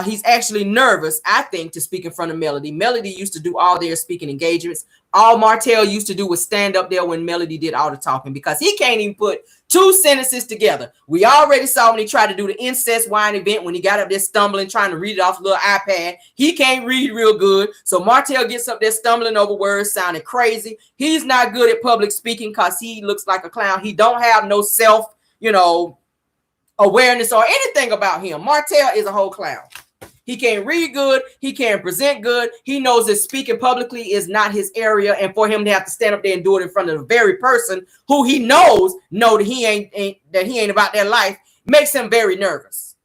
He's actually nervous, I think, to speak in front of Melody. Melody used to do all their speaking engagements. All Martell used to do was stand up there when Melody did all the talking, because he can't even put two sentences together. We already saw when he tried to do the incest wine event, when he got up there stumbling, trying to read it off a little iPad. He can't read real good. So Martell gets up there stumbling over words, sounding crazy. He's not good at public speaking because he looks like a clown. He don't have no self, awareness or anything about him. Martell is a whole clown. He can't read good. He can't present good. He knows that speaking publicly is not his area, and for him to have to stand up there and do it in front of the very person who he know that he ain't about their life makes him very nervous.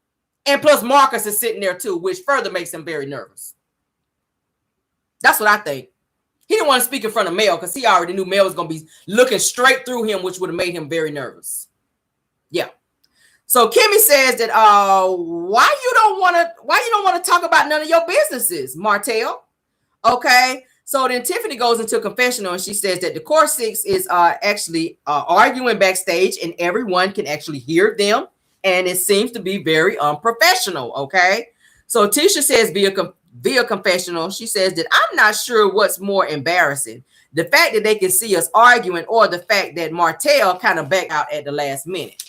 And plus, Marcus is sitting there too, which further makes him very nervous. That's what I think. He didn't want to speak in front of Mel because he already knew Mel was going to be looking straight through him, which would have made him very nervous. Yeah. So Kimmy says that why you don't want to talk about none of your businesses, Martell. Okay. So then Tiffany goes into a confessional and she says that the core six is actually arguing backstage and everyone can actually hear them, and it seems to be very unprofessional. Okay. So Tisha says via confessional, she says that I'm not sure what's more embarrassing, the fact that they can see us arguing or the fact that Martell kind of backed out at the last minute.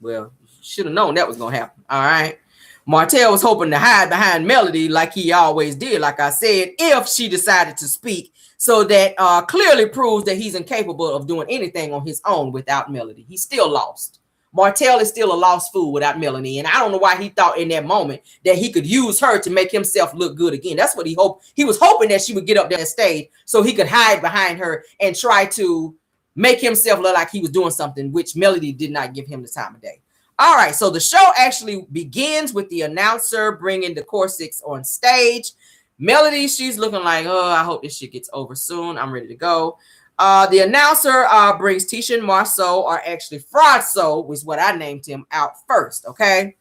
Well, should have known that was going to happen. All right. Martell was hoping to hide behind Melody like he always did, like I said, if she decided to speak. So that clearly proves that he's incapable of doing anything on his own without Melody. He's still lost. Martell is still a lost fool without Melody. And I don't know why he thought in that moment that he could use her to make himself look good again. That's what he hoped. He was hoping that she would get up there stage so he could hide behind her and try to make himself look like he was doing something, which Melody did not give him the time of day. All right, so the show actually begins with the announcer bringing the core six on stage. Melody, she's looking like, oh, I hope this shit gets over soon. I'm ready to go. The announcer brings Tisha and Marceau, or actually Fraudso, was what I named him, out first, okay?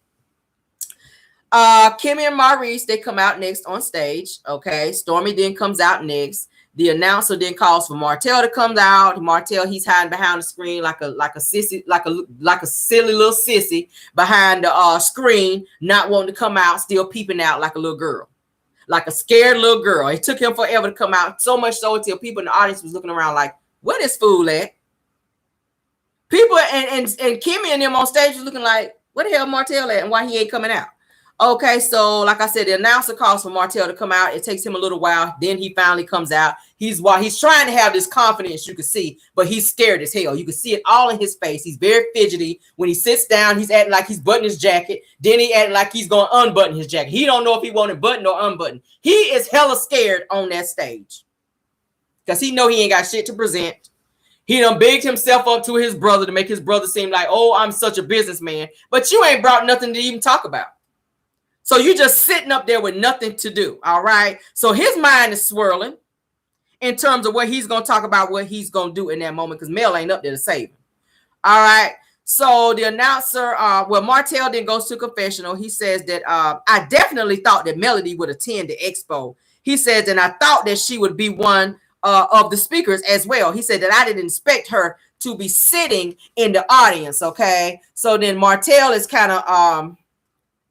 Kimmy and Maurice, they come out next on stage, okay? Stormy then comes out next. The announcer then calls for Martell to come out. Martell, he's hiding behind the screen like a sissy, like a silly little sissy behind the screen, not wanting to come out, still peeping out like a little girl, like a scared little girl. It took him forever to come out, so much so until people in the audience was looking around like, where this fool at? People and Kimmy and them on stage was looking like, where the hell Martell at and why he ain't coming out? Okay, so like I said, the announcer calls for Martell to come out. It takes him a little while. Then he finally comes out. He's trying to have this confidence, you can see, but he's scared as hell. You can see it all in his face. He's very fidgety. When he sits down, he's acting like he's buttoning his jacket. Then he acting like he's going to unbutton his jacket. He don't know if he wanted button or unbutton. He is hella scared on that stage because he know he ain't got shit to present. He done bigged himself up to his brother to make his brother seem like, oh, I'm such a businessman, but you ain't brought nothing to even talk about. So you're just sitting up there with nothing to do, all right? So his mind is swirling in terms of what he's going to talk about, what he's going to do in that moment, because Mel ain't up there to save him, all right? So the announcer, Martell then goes to confessional. He says that I definitely thought that Melody would attend the expo. He says, and I thought that she would be one of the speakers as well. He said that I didn't expect her to be sitting in the audience, okay? So then Martell is kind of...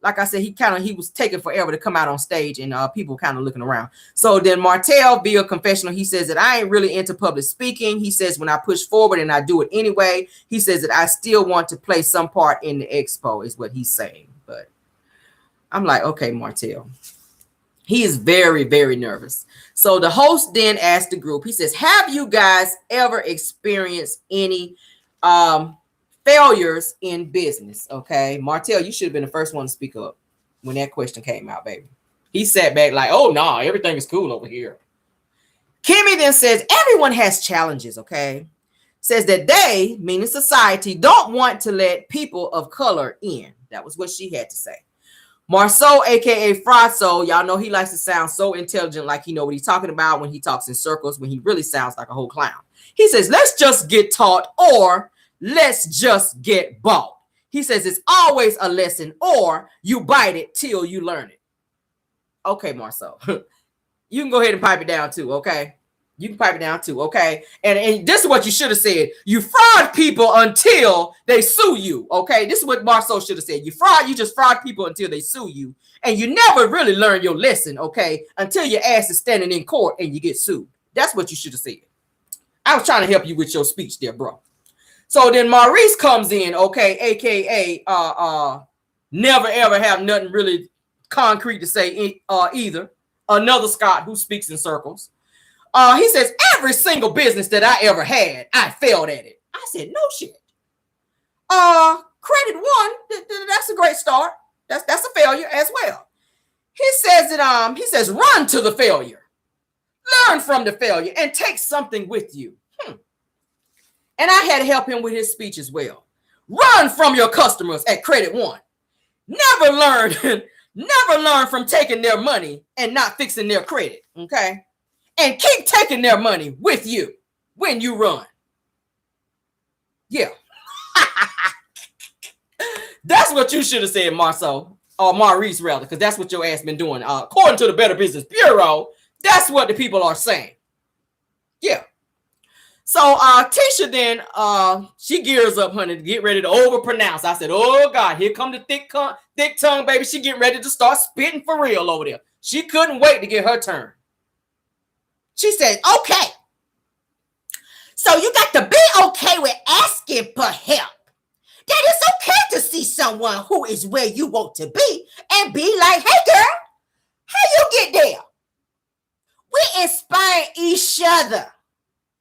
like I said, he was taking forever to come out on stage, and people kind of looking around. So then Martell, via confessional, he says that I ain't really into public speaking. He says when I push forward and I do it anyway, he says that I still want to play some part in the expo is what he's saying. But I'm like, okay, Martell. He is very, very nervous. So the host then asked the group, he says, have you guys ever experienced any failures in business? Okay, Martell, you should have been the first one to speak up when that question came out, baby. He sat back like, oh no, everything is cool over here. Kimmy then says everyone has challenges, okay? Says that they, meaning society, don't want to let people of color in. That was what she had to say. Marceau, aka Fraudso, y'all know he likes to sound so intelligent, like he know what he's talking about when he talks in circles, when he really sounds like a whole clown. He says, let's just get taught, or let's just get bought. He says it's always a lesson, or you bite it till you learn it. Okay, Marceau. You can go ahead and pipe it down too, okay? You can pipe it down too, okay? And this is what you should have said. You fraud people until they sue you, okay? This is what Marceau should have said. You just fraud people until they sue you. And you never really learn your lesson, okay? Until your ass is standing in court and you get sued. That's what you should have said. I was trying to help you with your speech there, bro. So then Maurice comes in, okay, aka never ever have nothing really concrete to say either. Another Scott who speaks in circles. He says, every single business that I ever had, I failed at it. I said, no shit. Credit one, that's a great start. That's a failure as well. He says that he says, run to the failure. Learn from the failure and take something with you. And I had to help him with his speech as well. Run from your customers at Credit One. Never learn from taking their money and not fixing their credit, okay? And keep taking their money with you when you run. Yeah. That's what you should have said, Marceau, or Maurice, rather, because that's what your ass been doing. According to the Better Business Bureau, that's what the people are saying. Yeah. So Tisha then, she gears up, honey, to get ready to overpronounce. I said, oh, God, here come the thick tongue, baby. She getting ready to start spitting for real over there. She couldn't wait to get her turn. She said, okay. So you got to be okay with asking for help. That it's okay to see someone who is where you want to be and be like, hey, girl, how you get there? We inspire each other.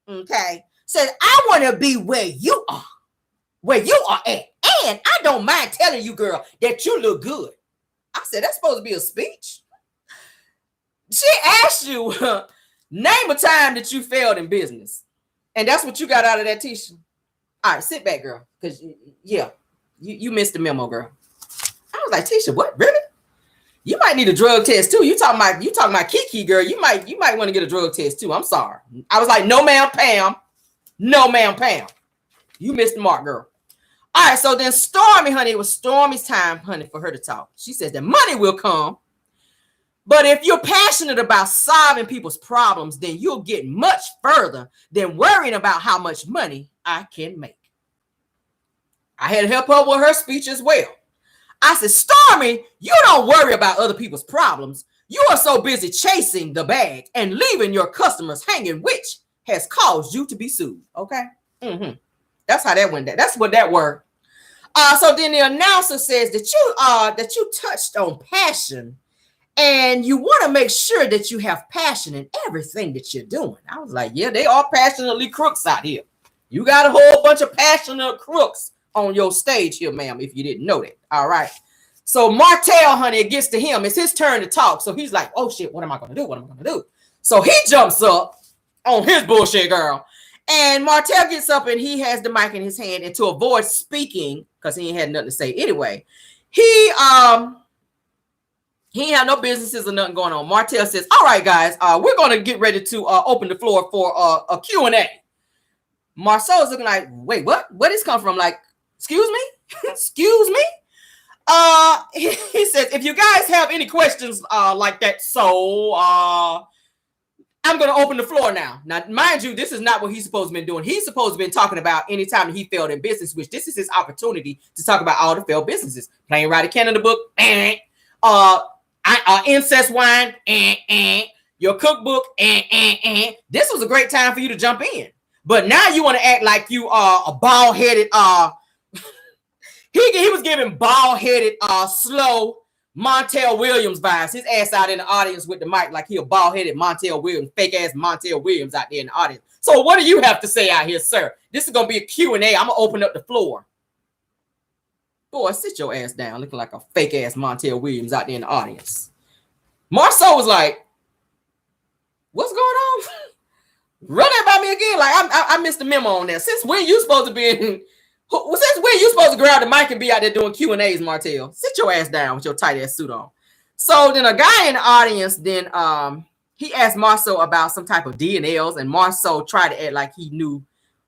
Okay. Says, I want to be where you are at. And I don't mind telling you, girl, that you look good. I said, that's supposed to be a speech. She asked you, name a time that you failed in business. And that's what you got out of that, Tisha. All right, sit back, girl. Because, yeah, you missed the memo, girl. I was like, Tisha, what? Really? You might need a drug test, too. You talking about Kiki, girl. You might want to get a drug test, too. I'm sorry. I was like, no, ma'am, Pam. No, ma'am, Pam. You missed the mark, girl. All right, so then Stormy, honey, it was Stormy's time, honey, for her to talk. She says that money will come. But if you're passionate about solving people's problems, then you'll get much further than worrying about how much money I can make. I had to help her with her speech as well. I said, Stormy, you don't worry about other people's problems. You are so busy chasing the bag and leaving your customers hanging, which has caused you to be sued. Okay? That's how that went. That's what that word. So then the announcer says that you touched on passion. And you want to make sure that you have passion in everything that you're doing. I was like, yeah, they are passionately crooks out here. You got a whole bunch of passionate crooks on your stage here, ma'am, if you didn't know that. All right. So Martell, honey, it gets to him. It's his turn to talk. So he's like, oh, shit, what am I going to do? What am I going to do? So he jumps up on his bullshit, girl. And Martell gets up and he has the mic in his hand. And to avoid speaking, because he ain't had nothing to say anyway, he ain't had no businesses or nothing going on. Martell says, all right, guys, we're going to get ready to open the floor for a Q&A. Marceau is looking like, wait, what? Where this come from? Like, excuse me? Excuse me? He says, if you guys have any questions like that, so I'm going to open the floor now. Now, mind you, this is not what he's supposed to be doing. He's supposed to be talking about any time he failed in business, which this is his opportunity to talk about all the failed businesses. Plain Rider Canada book, incest wine, your cookbook, This was a great time for you to jump in. But now you want to act like you are a bald-headed, he was giving bald-headed, slow Montel Williams vibes. His ass out in the audience with the mic like he a bald-headed Montel Williams, fake-ass Montel Williams out there in the audience. So what do you have to say out here, sir? This is going to be a Q&A. I'm going to open up the floor. Boy, sit your ass down looking like a fake-ass Montel Williams out there in the audience. Marceau was like, what's going on? Run that by me again. Like, I missed the memo on that. Since when you supposed to be in... Since when you supposed to grab the mic and be out there doing Q&As, Martell? Sit your ass down with your tight-ass suit on. So then a guy in the audience, then he asked Marceau about some type of D&Ls, and Marceau tried to act like he knew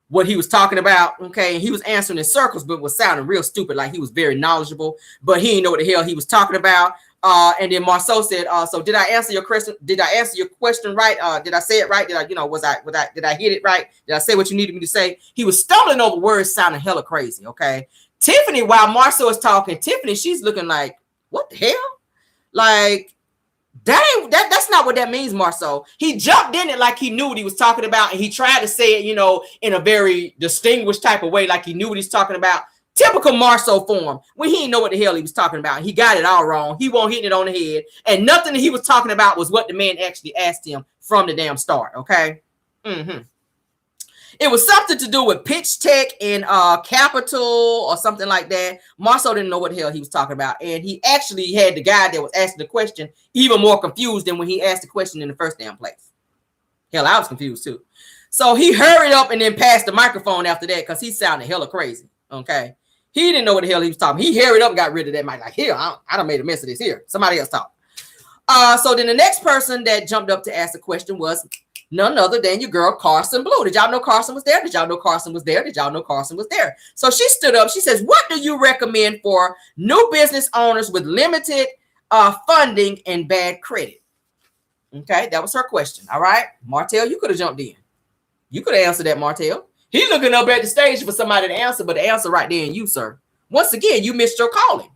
what he was talking about, okay? He was answering in circles, but was sounding real stupid, like he was very knowledgeable, but he didn't know what the hell he was talking about. And then Marceau said, so did I answer your question? Did I answer your question right? Did I say it right? Did I, did I hit it right? Did I say what you needed me to say? He was stumbling over words sounding hella crazy. Okay. Tiffany, while Marceau is talking, Tiffany, she's looking like, what the hell? Like, that's not what that means, Marceau. He jumped in it like he knew what he was talking about, and he tried to say it, in a very distinguished type of way, like he knew what he's talking about. Typical Marceau form, when he didn't know what the hell he was talking about. He got it all wrong. He won't hit it on the head. And nothing that he was talking about was what the man actually asked him from the damn start, okay? It was something to do with pitch tech and capital or something like that. Marceau didn't know what the hell he was talking about. And he actually had the guy that was asking the question even more confused than when he asked the question in the first damn place. Hell, I was confused too. So he hurried up and then passed the microphone after that because he sounded hella crazy, okay? He didn't know what the hell he was talking. He hurried up and got rid of that mic. Like, here, I done made a mess of this. Here, somebody else talk. So then the next person that jumped up to ask the question was none other than your girl, Carson Blue. Did y'all know Carson was there? Did y'all know Carson was there? Did y'all know Carson was there? So she stood up. She says, what do you recommend for new business owners with limited funding and bad credit? Okay, that was her question. All right, Martell, you could have jumped in. You could have answered that, Martell. He's looking up at the stage for somebody to answer, but the answer right there in you, sir. Once again, you missed your calling.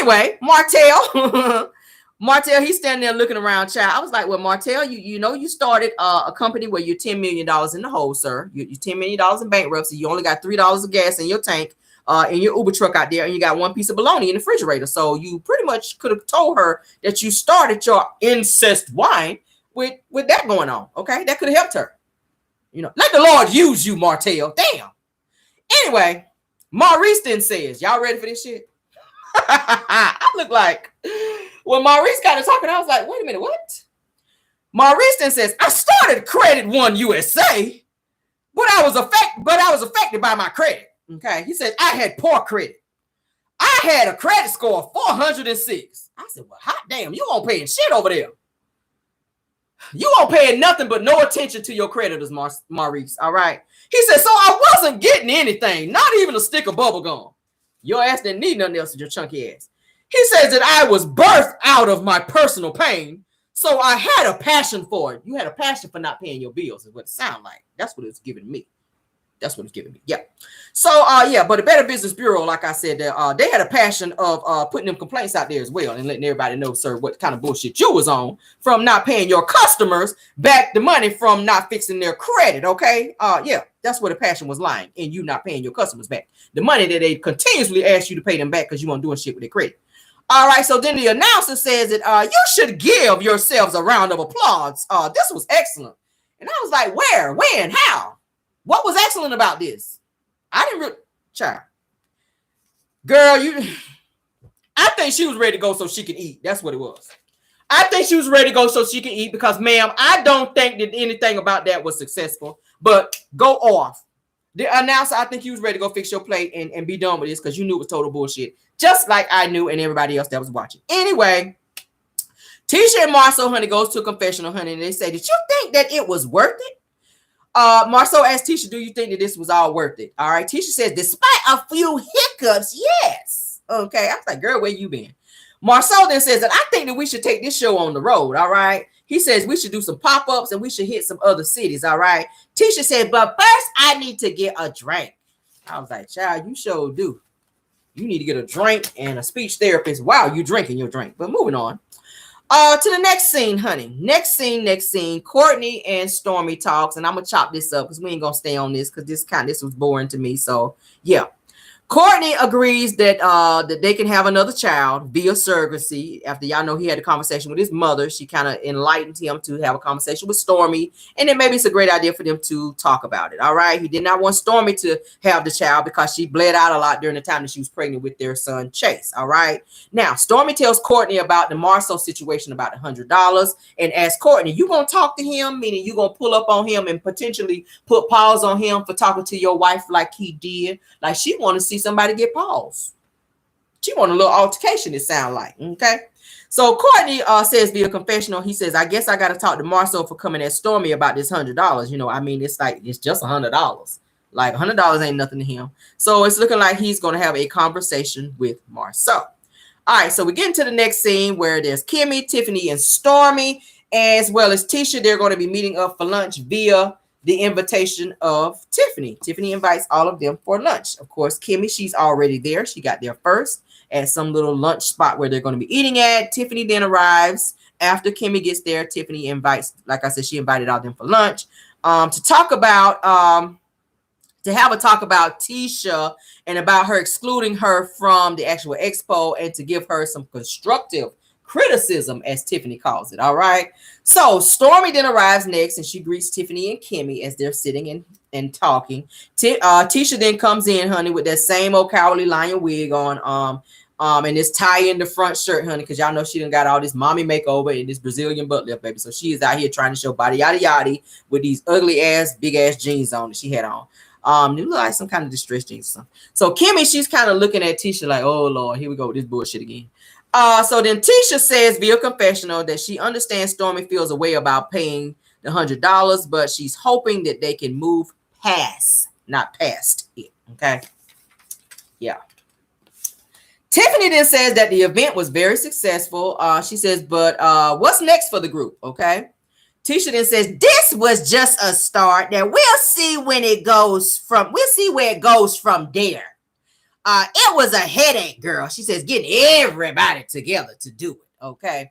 Anyway, Martell, he's standing there looking around, child. I was like, well, Martell, you started a company where you're $10 million in the hole, sir. You're $10 million in bankruptcy. You only got $3 of gas in your tank, in your Uber truck out there, and you got one piece of bologna in the refrigerator. So you pretty much could have told her that you started your incest wine with that going on, okay? That could have helped her. Let the Lord use you, Martell. Damn. Anyway, Maurice then says, y'all ready for this shit? I look like, when Maurice got to talking, I was like, wait a minute, what? Maurice then says, I started Credit One USA, but I was affected by my credit. Okay. He said, I had poor credit. I had a credit score of 406. I said, well, hot damn, you won't pay shit over there. You won't pay nothing but no attention to your creditors, Maurice. All right. He said, so I wasn't getting anything, not even a stick of bubble gum. Your ass didn't need nothing else with your chunky ass. He says that I was birthed out of my personal pain, so I had a passion for it. You had a passion for not paying your bills, is what it sounds like. That's what it's giving me. That's what it's giving me. Yeah. So, but the Better Business Bureau, like I said, they had a passion of putting them complaints out there as well and letting everybody know, sir, what kind of bullshit you was on from not paying your customers back the money from not fixing their credit, okay? That's where the passion was lying, in you not paying your customers back. The money that they continuously ask you to pay them back because you weren't doing shit with their credit. All right, so then the announcer says that you should give yourselves a round of applause. This was excellent. And I was like, where, when, how? What was excellent about this? I didn't child. Girl, I think she was ready to go so she could eat. That's what it was. I think she was ready to go so she could eat because, ma'am, I don't think that anything about that was successful. But go off. The announcer, I think he was ready to go fix your plate and be done with this because you knew it was total bullshit. Just like I knew and everybody else that was watching. Anyway, Tisha and Marceau, honey, goes to a confessional, honey, and they say, did you think that it was worth it? Marceau asked Tisha, do you think that this was all worth it? All right. Tisha says, despite a few hiccups, yes. Okay. I was like, girl, where you been? Marceau then says that I think that we should take this show on the road. All right. He says we should do some pop-ups and we should hit some other cities. All right. Tisha said, but first I need to get a drink. I was like, child, you sure do. You need to get a drink and a speech therapist while you're drinking your drink. But moving on. To the next scene, honey. Next scene. Courtney and Stormy talks, and I'm gonna chop this up because we ain't gonna stay on this because this was boring to me. So yeah. Courtney agrees that that they can have another child via surrogacy. After y'all know he had a conversation with his mother, she kind of enlightened him to have a conversation with Stormy, and then maybe it's a great idea for them to talk about it. All right, he did not want Stormy to have the child because she bled out a lot during the time that she was pregnant with their son Chase. All right, now Stormy tells Courtney about the Marceau situation about $100 and asks Courtney, "You gonna talk to him? Meaning you gonna pull up on him and potentially put pause on him for talking to your wife like he did? Like she want to see somebody get paused. She want a little altercation, it sound like. Okay. So Courtney says via confessional, he says, I guess I got to talk to Marceau for coming at Stormy about this $100. You know, I mean, it's like, it's just $100. Like $100 ain't nothing to him. So it's looking like he's going to have a conversation with Marceau. All right, so we get into the next scene where there's Kimmy, Tiffany, and Stormy, as well as Tisha. They're going to be meeting up for lunch via the invitation of Tiffany. Tiffany invites all of them for lunch. Of course, Kimmy, she's already there. She got there first at some little lunch spot where they're going to be eating at. Tiffany then arrives. After Kimmy gets there, Tiffany invites, like I said, she invited all them for lunch to talk about, to have a talk about Tisha and about her excluding her from the actual expo and to give her some constructive criticism, as Tiffany calls it. All right. So Stormy then arrives next and she greets Tiffany and Kimmy as they're sitting and talking. Tisha then comes in, honey, with that same old Cowardly Lion wig on, and this tie in the front shirt, honey, because y'all know she done got all this mommy makeover and this Brazilian butt lift, baby. So she is out here trying to show body yada yada with these ugly ass, big ass jeans on that she had on. They look like some kind of distressed jeans. So Kimmy, she's kind of looking at Tisha like, oh Lord, here we go with this bullshit again. So then Tisha says via confessional that she understands Stormy feels a way about paying the $100, but she's hoping that they can move past, not past it. Okay. Yeah. Tiffany then says that the event was very successful. She says, but what's next for the group? Okay. Tisha then says, this was just a start. That we'll see when it goes from, we'll see where it goes from there. It was a headache, girl. She says, getting everybody together to do it. Okay.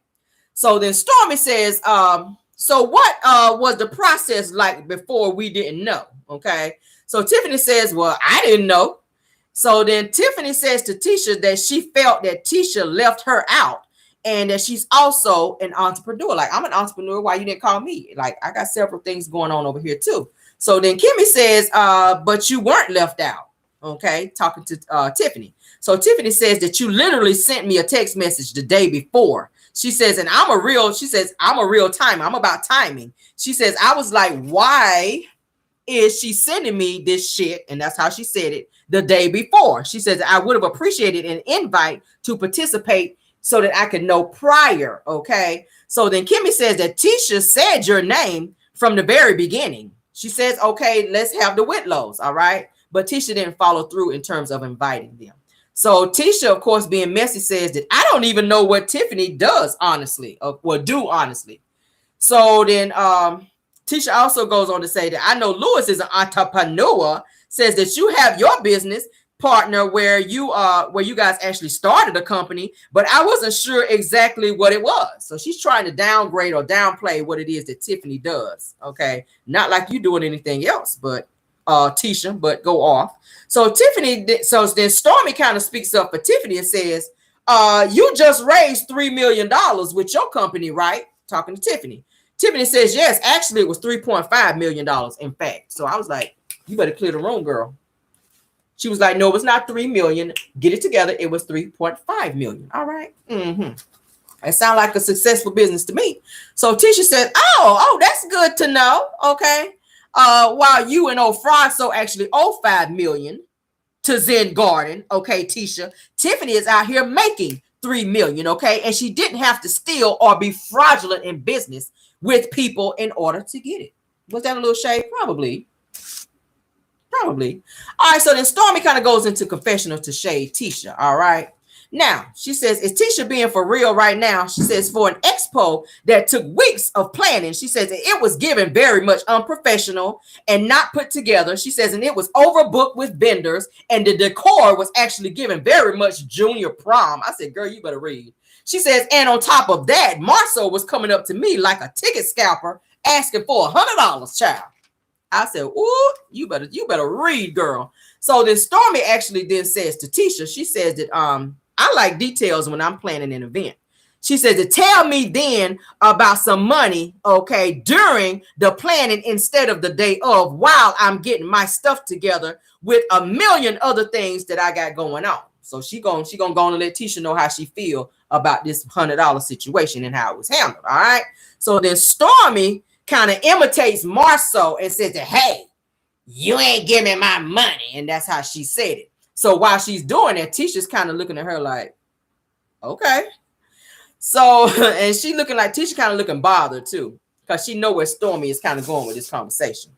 So then Stormy says, so what was the process like before we didn't know? Okay. So Tiffany says, well, I didn't know. So then Tiffany says to Tisha that she felt that Tisha left her out and that she's also an entrepreneur. Like, I'm an entrepreneur. Why you didn't call me? Like, I got several things going on over here too. So then Kimmy says, but you weren't left out. Okay. Talking to Tiffany. So Tiffany says that you literally sent me a text message the day before. She says, and I'm a real timer. I'm about timing. She says, I was like, why is she sending me this shit? And that's how she said it the day before. She says, I would have appreciated an invite to participate so that I could know prior. Okay. So then Kimmy says that Tisha said your name from the very beginning. She says, okay, let's have the Whitlows. All right. But Tisha didn't follow through in terms of inviting them. So Tisha, of course, being messy, says that I don't even know what Tiffany does, honestly, or do honestly. So then Tisha also goes on to say that I know Lewis is an entrepreneur, says that you have your business partner where you guys actually started a company, but I wasn't sure exactly what it was. So she's trying to downgrade or downplay what it is that Tiffany does. Okay. Not like you doing anything else, but Tisha, but go off. So then Stormy kind of speaks up for Tiffany and says, you just raised $3 million with your company, right? Talking to Tiffany. Tiffany says, yes, actually it was $3.5 million, in fact. So I was like, you better clear the room, girl. She was like, no, it was not 3 million. Get it together. It was 3.5 million. All right. It sounds like a successful business to me. So Tisha said, oh, that's good to know. Okay. While you and Ofranso actually owe 5 million to Zen Garden. Okay, Tisha. Tiffany is out here making 3 million. Okay. And she didn't have to steal or be fraudulent in business with people in order to get it. Was that a little shade? Probably. All right. So then Stormy kind of goes into confessional to shade Tisha. All right. Now, she says, is Tisha being for real right now? She says, for an expo that took weeks of planning, she says it was given very much unprofessional and not put together. She says, and it was overbooked with vendors and the decor was actually given very much junior prom. I said, girl, you better read. She says, and on top of that, Marceau was coming up to me like a ticket scalper asking for $100, child. I said, ooh, you better read, girl. So then Stormy actually then says to Tisha, she says that I like details when I'm planning an event. She says to tell me then about some money, okay, during the planning instead of the day of, while I'm getting my stuff together with a million other things that I got going on. So she gonna go and let Tisha know how she feel about this $100 situation and how it was handled. All right. So then Stormy kind of imitates Marceau and says that, hey, you ain't give me my money. And that's how she said it. So while she's doing that, Tisha's kind of looking at her like, okay. So, and she looking like Tisha kind of looking bothered too, because she know where Stormy is kind of going with this conversation.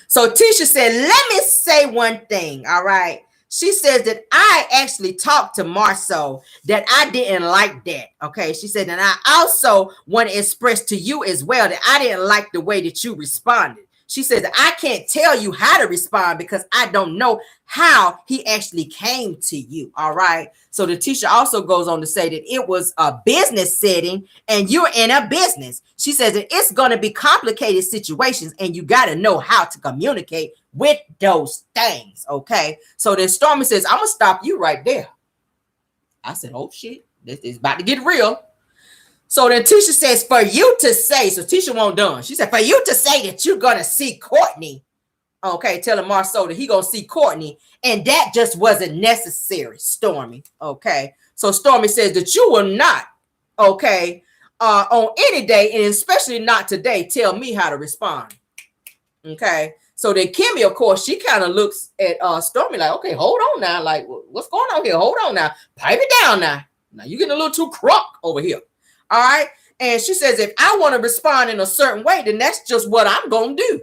So Tisha said, let me say one thing. All right. She says that I actually talked to Marceau that I didn't like that. Okay. She said, and I also want to express to you as well that I didn't like the way that you responded. She says, I can't tell you how to respond because I don't know how he actually came to you. All right. So the teacher also goes on to say that it was a business setting and you're in a business. She says that it's going to be complicated situations and you got to know how to communicate with those things. Okay. So then Stormy says, I'm going to stop you right there. I said, oh shit, this is about to get real. So then Tisha says, for you to say, so Tisha won't done. She said, for you to say that you're going to see Courtney, okay, telling Marceau that he going to see Courtney, and that just wasn't necessary, Stormy, okay? So Stormy says that you will not, okay, on any day, and especially not today, tell me how to respond, okay? So then Kimmy, of course, she kind of looks at Stormy like, okay, hold on now. Like, what's going on here? Hold on now. Pipe it down now. Now, you're getting a little too crunk over here. All right. And she says, if I want to respond in a certain way, then that's just what I'm going to do.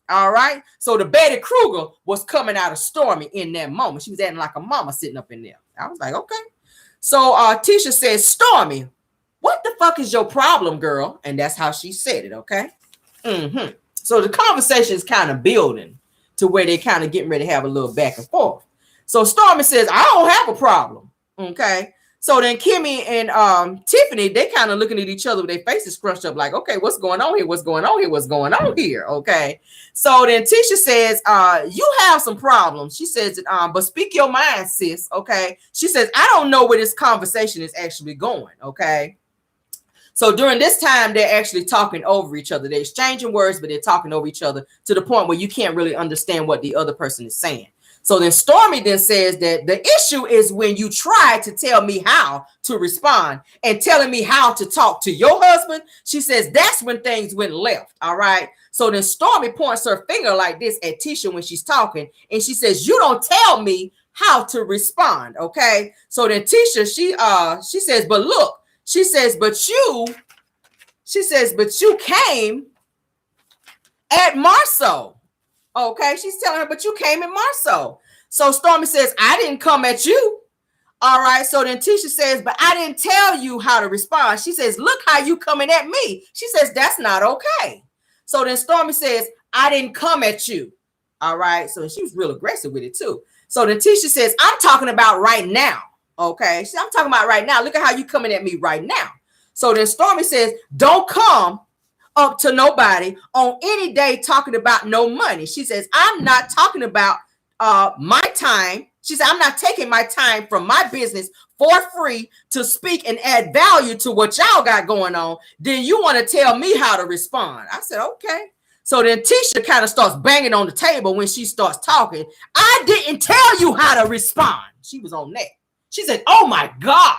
All right. So the Betty Kruger was coming out of Stormy in that moment. She was acting like a mama sitting up in there. I was like, okay. So Tisha says, Stormy, what the fuck is your problem, girl? And that's how she said it. Okay. So the conversation is kind of building to where they kind of getting ready to have a little back and forth. So Stormy says, I don't have a problem. Okay. So then Kimmy and Tiffany, they kind of looking at each other with their faces scrunched up like, okay, what's going on here? What's going on here? What's going on here? Okay. So then Tisha says, you have some problems. She says, but speak your mind, sis. Okay. She says, I don't know where this conversation is actually going. Okay. So during this time, they're actually talking over each other. They're exchanging words, but they're talking over each other to the point where you can't really understand what the other person is saying. So then Stormy then says that the issue is when you try to tell me how to respond and telling me how to talk to your husband. She says that's when things went left. All right. So then Stormy points her finger like this at Tisha when she's talking. And she says, you don't tell me how to respond. Okay. So then Tisha, she says, but look, she says, but you came at Marceau. Okay, she's telling her, but you came at Marceau. So Stormy says, I didn't come at you. All right, so then Tisha says, but I didn't tell you how to respond. She says, look how you coming at me. She says, that's not okay. So then Stormy says, I didn't come at you. All right, so she was real aggressive with it too. So then Tisha says, I'm talking about right now. Okay, I'm talking about right now. Look at how you coming at me right now. So then Stormy says, don't come up to nobody on any day talking about no money. She says, I'm not talking about my time. She said, I'm not taking my time from my business for free to speak and add value to what y'all got going on. Then you want to tell me how to respond. I said, okay. So then Tisha kind of starts banging on the table when she starts talking. I didn't tell you how to respond. She was on that. She said, oh my God.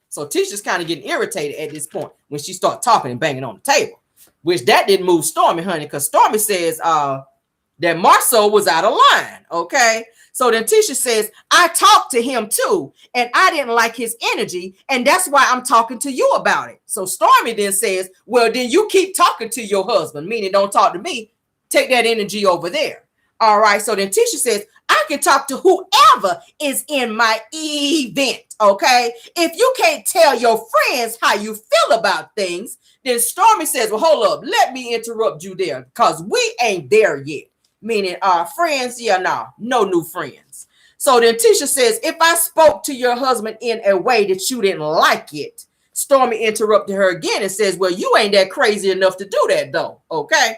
So Tisha's kind of getting irritated at this point when she starts talking and banging on the table. Which that didn't move Stormy, honey, because Stormy says that Marceau was out of line, okay? So then Tisha says, I talked to him too, and I didn't like his energy, and that's why I'm talking to you about it. So Stormy then says, well, then you keep talking to your husband, meaning don't talk to me. Take that energy over there. All right, so then Tisha says, I can talk to whoever is in my event, okay? If you can't tell your friends how you feel about things, then Stormy says, well, hold up, let me interrupt you there because we ain't there yet. Meaning friends, yeah, no new friends. So then Tisha says, if I spoke to your husband in a way that you didn't like it, Stormy interrupted her again and says, well, you ain't that crazy enough to do that though, okay?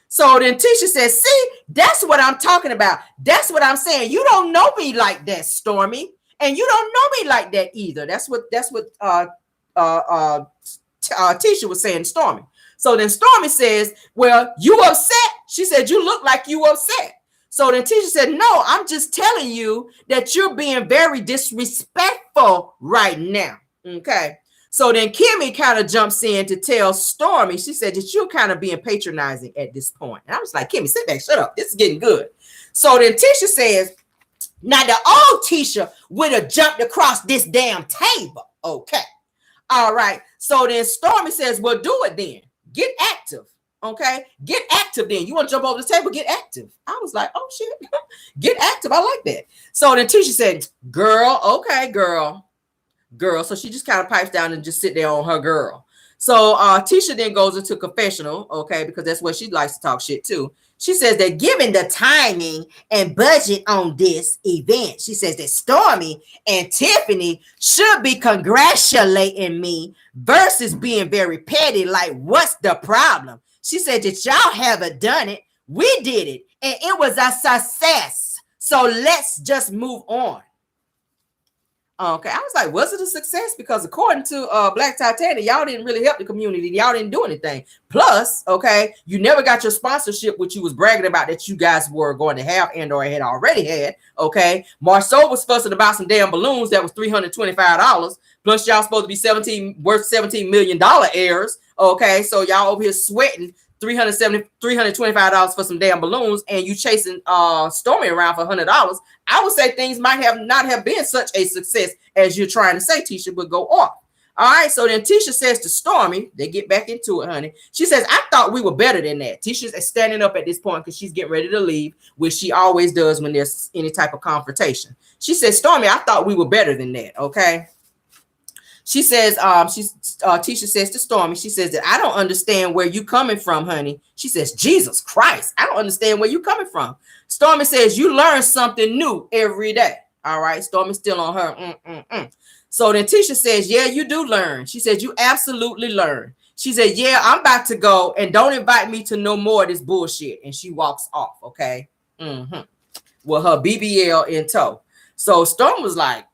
So then Tisha says, see, that's what I'm talking about. That's what I'm saying. You don't know me like that, Stormy. And you don't know me like that either. That's what Tisha was saying, Stormy. So then Stormy says, well, you upset? She said, you look like you upset. So then Tisha said, no, I'm just telling you that you're being very disrespectful right now. Okay. So then Kimmy kind of jumps in to tell Stormy, she said that you're kind of being patronizing at this point. And I was like, Kimmy, sit back, shut up. This is getting good. So then Tisha says, now the old Tisha would have jumped across this damn table. Okay. All right. So then Stormy says, well, do it then. Get active. Okay, get active then. You want to jump over the table, get active. I was like, oh shit, get active. I like that. So then Tisha said, girl, okay, girl. So she just kind of pipes down and just sit there on her girl. So Tisha then goes into confessional, okay, because that's where she likes to talk shit too. She says that given the timing and budget on this event, she says that Stormy and Tiffany should be congratulating me versus being very petty. Like, what's the problem? She said that y'all haven't done it. We did it, and it was a success. So let's just move on. Okay, I was like, was it a success? Because according to Black Titanic, y'all didn't really help the community. Y'all didn't do anything. Plus, okay, you never got your sponsorship, which you was bragging about that you guys were going to have and or had already had. Okay, Marceau was fussing about some damn balloons that was $325. Plus, y'all supposed to be worth $17 million heirs. Okay, so y'all over here sweating $325 for some damn balloons, and you chasing Stormy around for $100. I would say things might not have been such a success as you're trying to say, Tisha, but go off. All right, so then Tisha says to Stormy, they get back into it, honey. She says, I thought we were better than that. Tisha's standing up at this point because she's getting ready to leave, which she always does when there's any type of confrontation. She says, Stormy, I thought we were better than that, okay? She says, Tisha says to Stormy, she says that I don't understand where you coming from, honey. She says, Jesus Christ, I don't understand where you coming from. Stormy says, you learn something new every day. All right, Stormy's still on her. So then Tisha says, yeah, you do learn. She says, you absolutely learn. She said, yeah, I'm about to go, and don't invite me to no more of this bullshit. And she walks off, okay? With her BBL in tow. So Storm was like,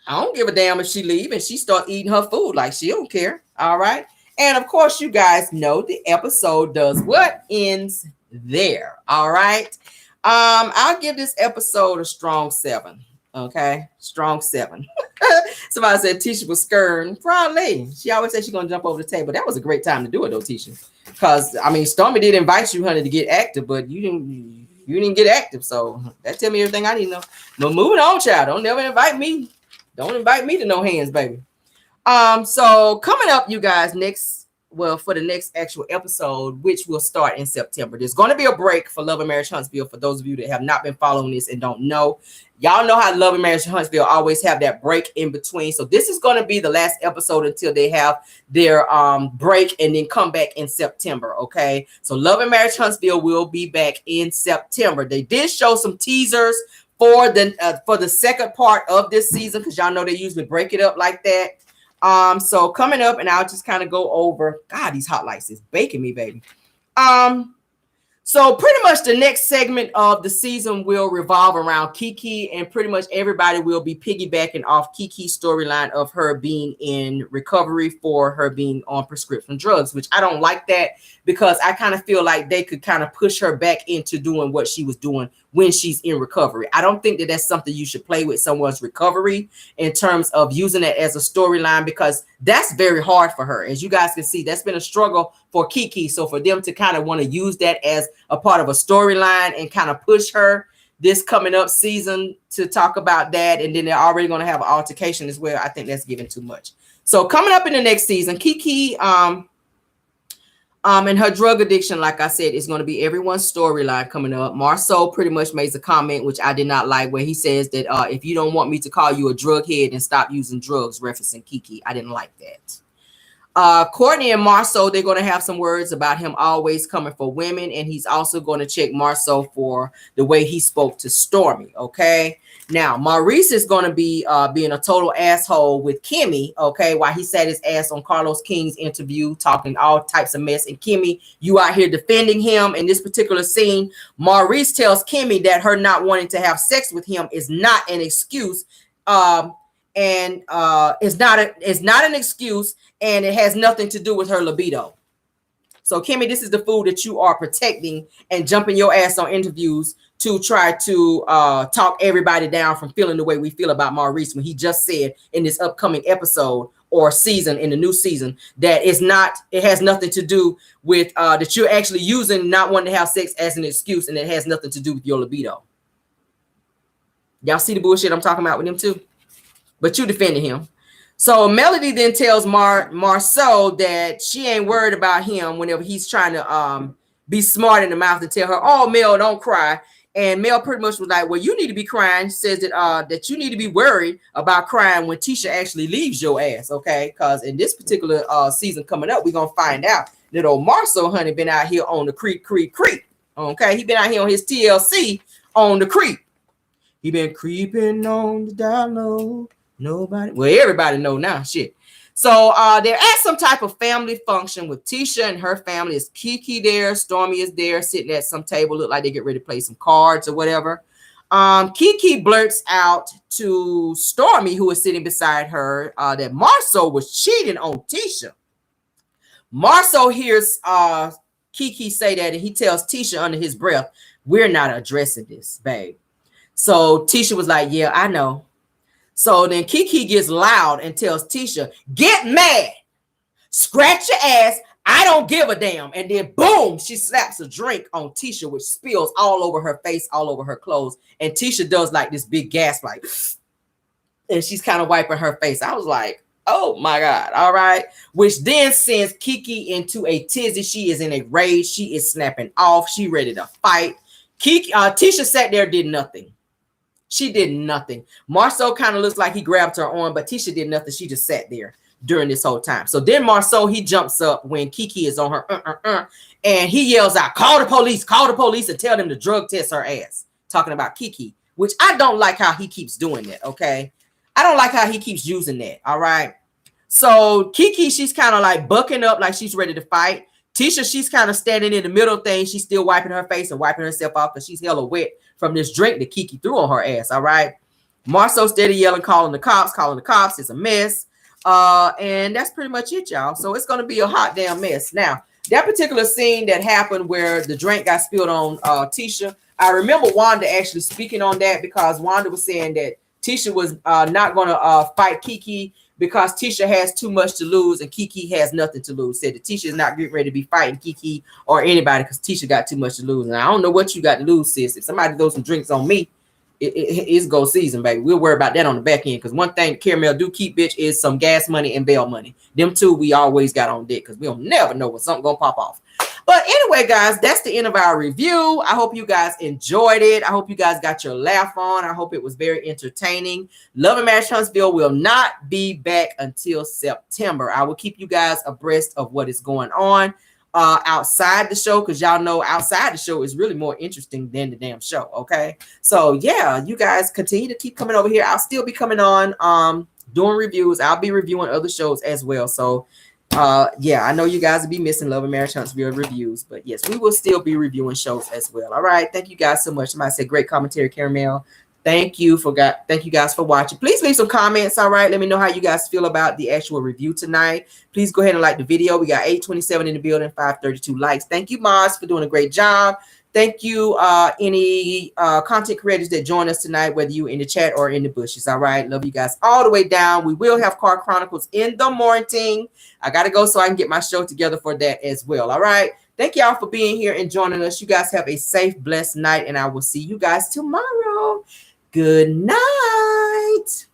I don't give a damn if she leave, and she start eating her food like she don't care. All right. And of course, you guys know the episode does what? Ends there. All right. I'll give this episode a strong 7. Okay. Strong 7. Somebody said Tisha was scared. Probably. She always said she's gonna jump over the table. That was a great time to do it though, Tisha. Because I mean, Stormy did invite you, honey, to get active, but you didn't get active. So that tell me everything I need to know. But moving on, child. Don't never invite me. Don't invite me to no hands, baby. So coming up, you guys, for the next actual episode, which will start in September. There's going to be a break for Love and Marriage Huntsville for those of you that have not been following this and don't know. Y'all know how Love and Marriage Huntsville always have that break in between. So this is going to be the last episode until they have their break and then come back in September, okay? So Love and Marriage Huntsville will be back in September. They did show some teasers for the second part of this season, because y'all know they usually break it up like that. So coming up, and I'll just kind of go over. God, these hot lights is baking me, baby. So pretty much the next segment of the season will revolve around Kiki, and pretty much everybody will be piggybacking off Kiki's storyline of her being in recovery for her being on prescription drugs, which I don't like that, because I kind of feel like they could kind of push her back into doing what she was doing when she's in recovery. I don't think that that's something you should play with someone's recovery in terms of using it as a storyline, because that's very hard for her. As you guys can see, that's been a struggle for Kiki. So for them to kind of want to use that as a part of a storyline and kind of push her this coming up season to talk about that, and then they're already going to have an altercation as well, I think that's giving too much. So coming up in the next season, Kiki and her drug addiction, like I said, is going to be everyone's storyline coming up. Marceau pretty much makes a comment, which I did not like, where he says that if you don't want me to call you a drug head, and stop using drugs, referencing Kiki. I didn't like that. Courtney and Marceau, they're going to have some words about him always coming for women, and he's also going to check Marceau for the way he spoke to Stormy, okay? Now, Maurice is going to be being a total asshole with Kimmy, okay, while he sat his ass on Carlos King's interview, talking all types of mess. And Kimmy, you out here defending him in this particular scene. Maurice tells Kimmy that her not wanting to have sex with him is not an excuse, and it's not an excuse, and it has nothing to do with her libido. So, Kimmy, this is the food that you are protecting and jumping your ass on interviews to try to talk everybody down from feeling the way we feel about Maurice, when he just said in this upcoming episode or season, in the new season, that it has nothing to do with that you're actually using not wanting to have sex as an excuse, and it has nothing to do with your libido. Y'all see the bullshit I'm talking about with him too? But you defending him. So Melody then tells Marceau that she ain't worried about him whenever he's trying to be smart in the mouth and tell her, oh, Mel, don't cry. And Mel pretty much was like, well, you need to be crying. She says that you need to be worried about crying when Tisha actually leaves your ass, okay? Because in this particular season coming up, we're going to find out that old Marceau, honey, been out here on the creek. Okay? He been out here on his TLC on the creek. He been creeping on the down low. Nobody, well, everybody know now, shit. So they're at some type of family function with Tisha and her family. Is Kiki there? Stormy is there, sitting at some table. Look like they get ready to play some cards or whatever. Kiki blurts out to Stormy, who is sitting beside her, that Marceau was cheating on Tisha. Marceau hears Kiki say that, and he tells Tisha under his breath, we're not addressing this, babe. So Tisha was like, yeah, I know. So then Kiki gets loud and tells Tisha, get mad, scratch your ass, I don't give a damn. And then boom, she slaps a drink on Tisha, which spills all over her face, all over her clothes. And Tisha does like this big gasp, like, and she's kind of wiping her face. I was like, oh my God, all right. Which then sends Kiki into a tizzy. She is in a rage. She is snapping off. She ready to fight. Tisha sat there, did nothing. She did nothing. Marceau kind of looks like he grabbed her arm, but Tisha did nothing. She just sat there during this whole time. So then Marceau, he jumps up when Kiki is on her, and he yells out, call the police and tell them to drug test her ass. Talking about Kiki, which I don't like how he keeps doing that, okay? I don't like how he keeps using that, all right? So Kiki, she's kind of like bucking up like she's ready to fight. Tisha, she's kind of standing in the middle thing. She's still wiping her face and wiping herself off because she's hella wet from this drink that Kiki threw on her ass, all right? Marceau steady yelling, calling the cops. It's a mess. And that's pretty much it, y'all. So it's going to be a hot damn mess. Now, that particular scene that happened where the drink got spilled on Tisha, I remember Wanda actually speaking on that because Wanda was saying that Tisha was not going to fight Kiki because Tisha has too much to lose and Kiki has nothing to lose. Said that Tisha is not getting ready to be fighting Kiki or anybody because Tisha got too much to lose. And I don't know what you got to lose, sis. If somebody throws some drinks on me, it's go season, baby. We'll worry about that on the back end because one thing Caramel do keep, bitch, is some gas money and bail money. Them two we always got on deck because we'll never know when something gonna pop off. But anyway, guys, that's the end of our review. I hope you guys enjoyed it. I hope you guys got your laugh on. I hope it was very entertaining. Love and Marriage Huntsville will not be back until September. I will keep you guys abreast of what is going on outside the show because y'all know outside the show is really more interesting than the damn show, okay? So, yeah, you guys continue to keep coming over here. I'll still be coming on doing reviews. I'll be reviewing other shows as well. So, yeah, I know you guys will be missing Love and Marriage Huntsville reviews, but yes, we will still be reviewing shows as well. All right, thank you guys so much. Somebody said great commentary, Caramel. Thank you guys for watching. Please leave some comments. All right, let me know how you guys feel about the actual review tonight. Please go ahead and like the video. We got 827 in the building, 532 likes. Thank you, Mars, for doing a great job. Thank you, any content creators that join us tonight, whether you in the chat or in the bushes. All right. Love you guys all the way down. We will have Car Chronicles in the morning. I got to go so I can get my show together for that as well. All right. Thank y'all for being here and joining us. You guys have a safe, blessed night, and I will see you guys tomorrow. Good night.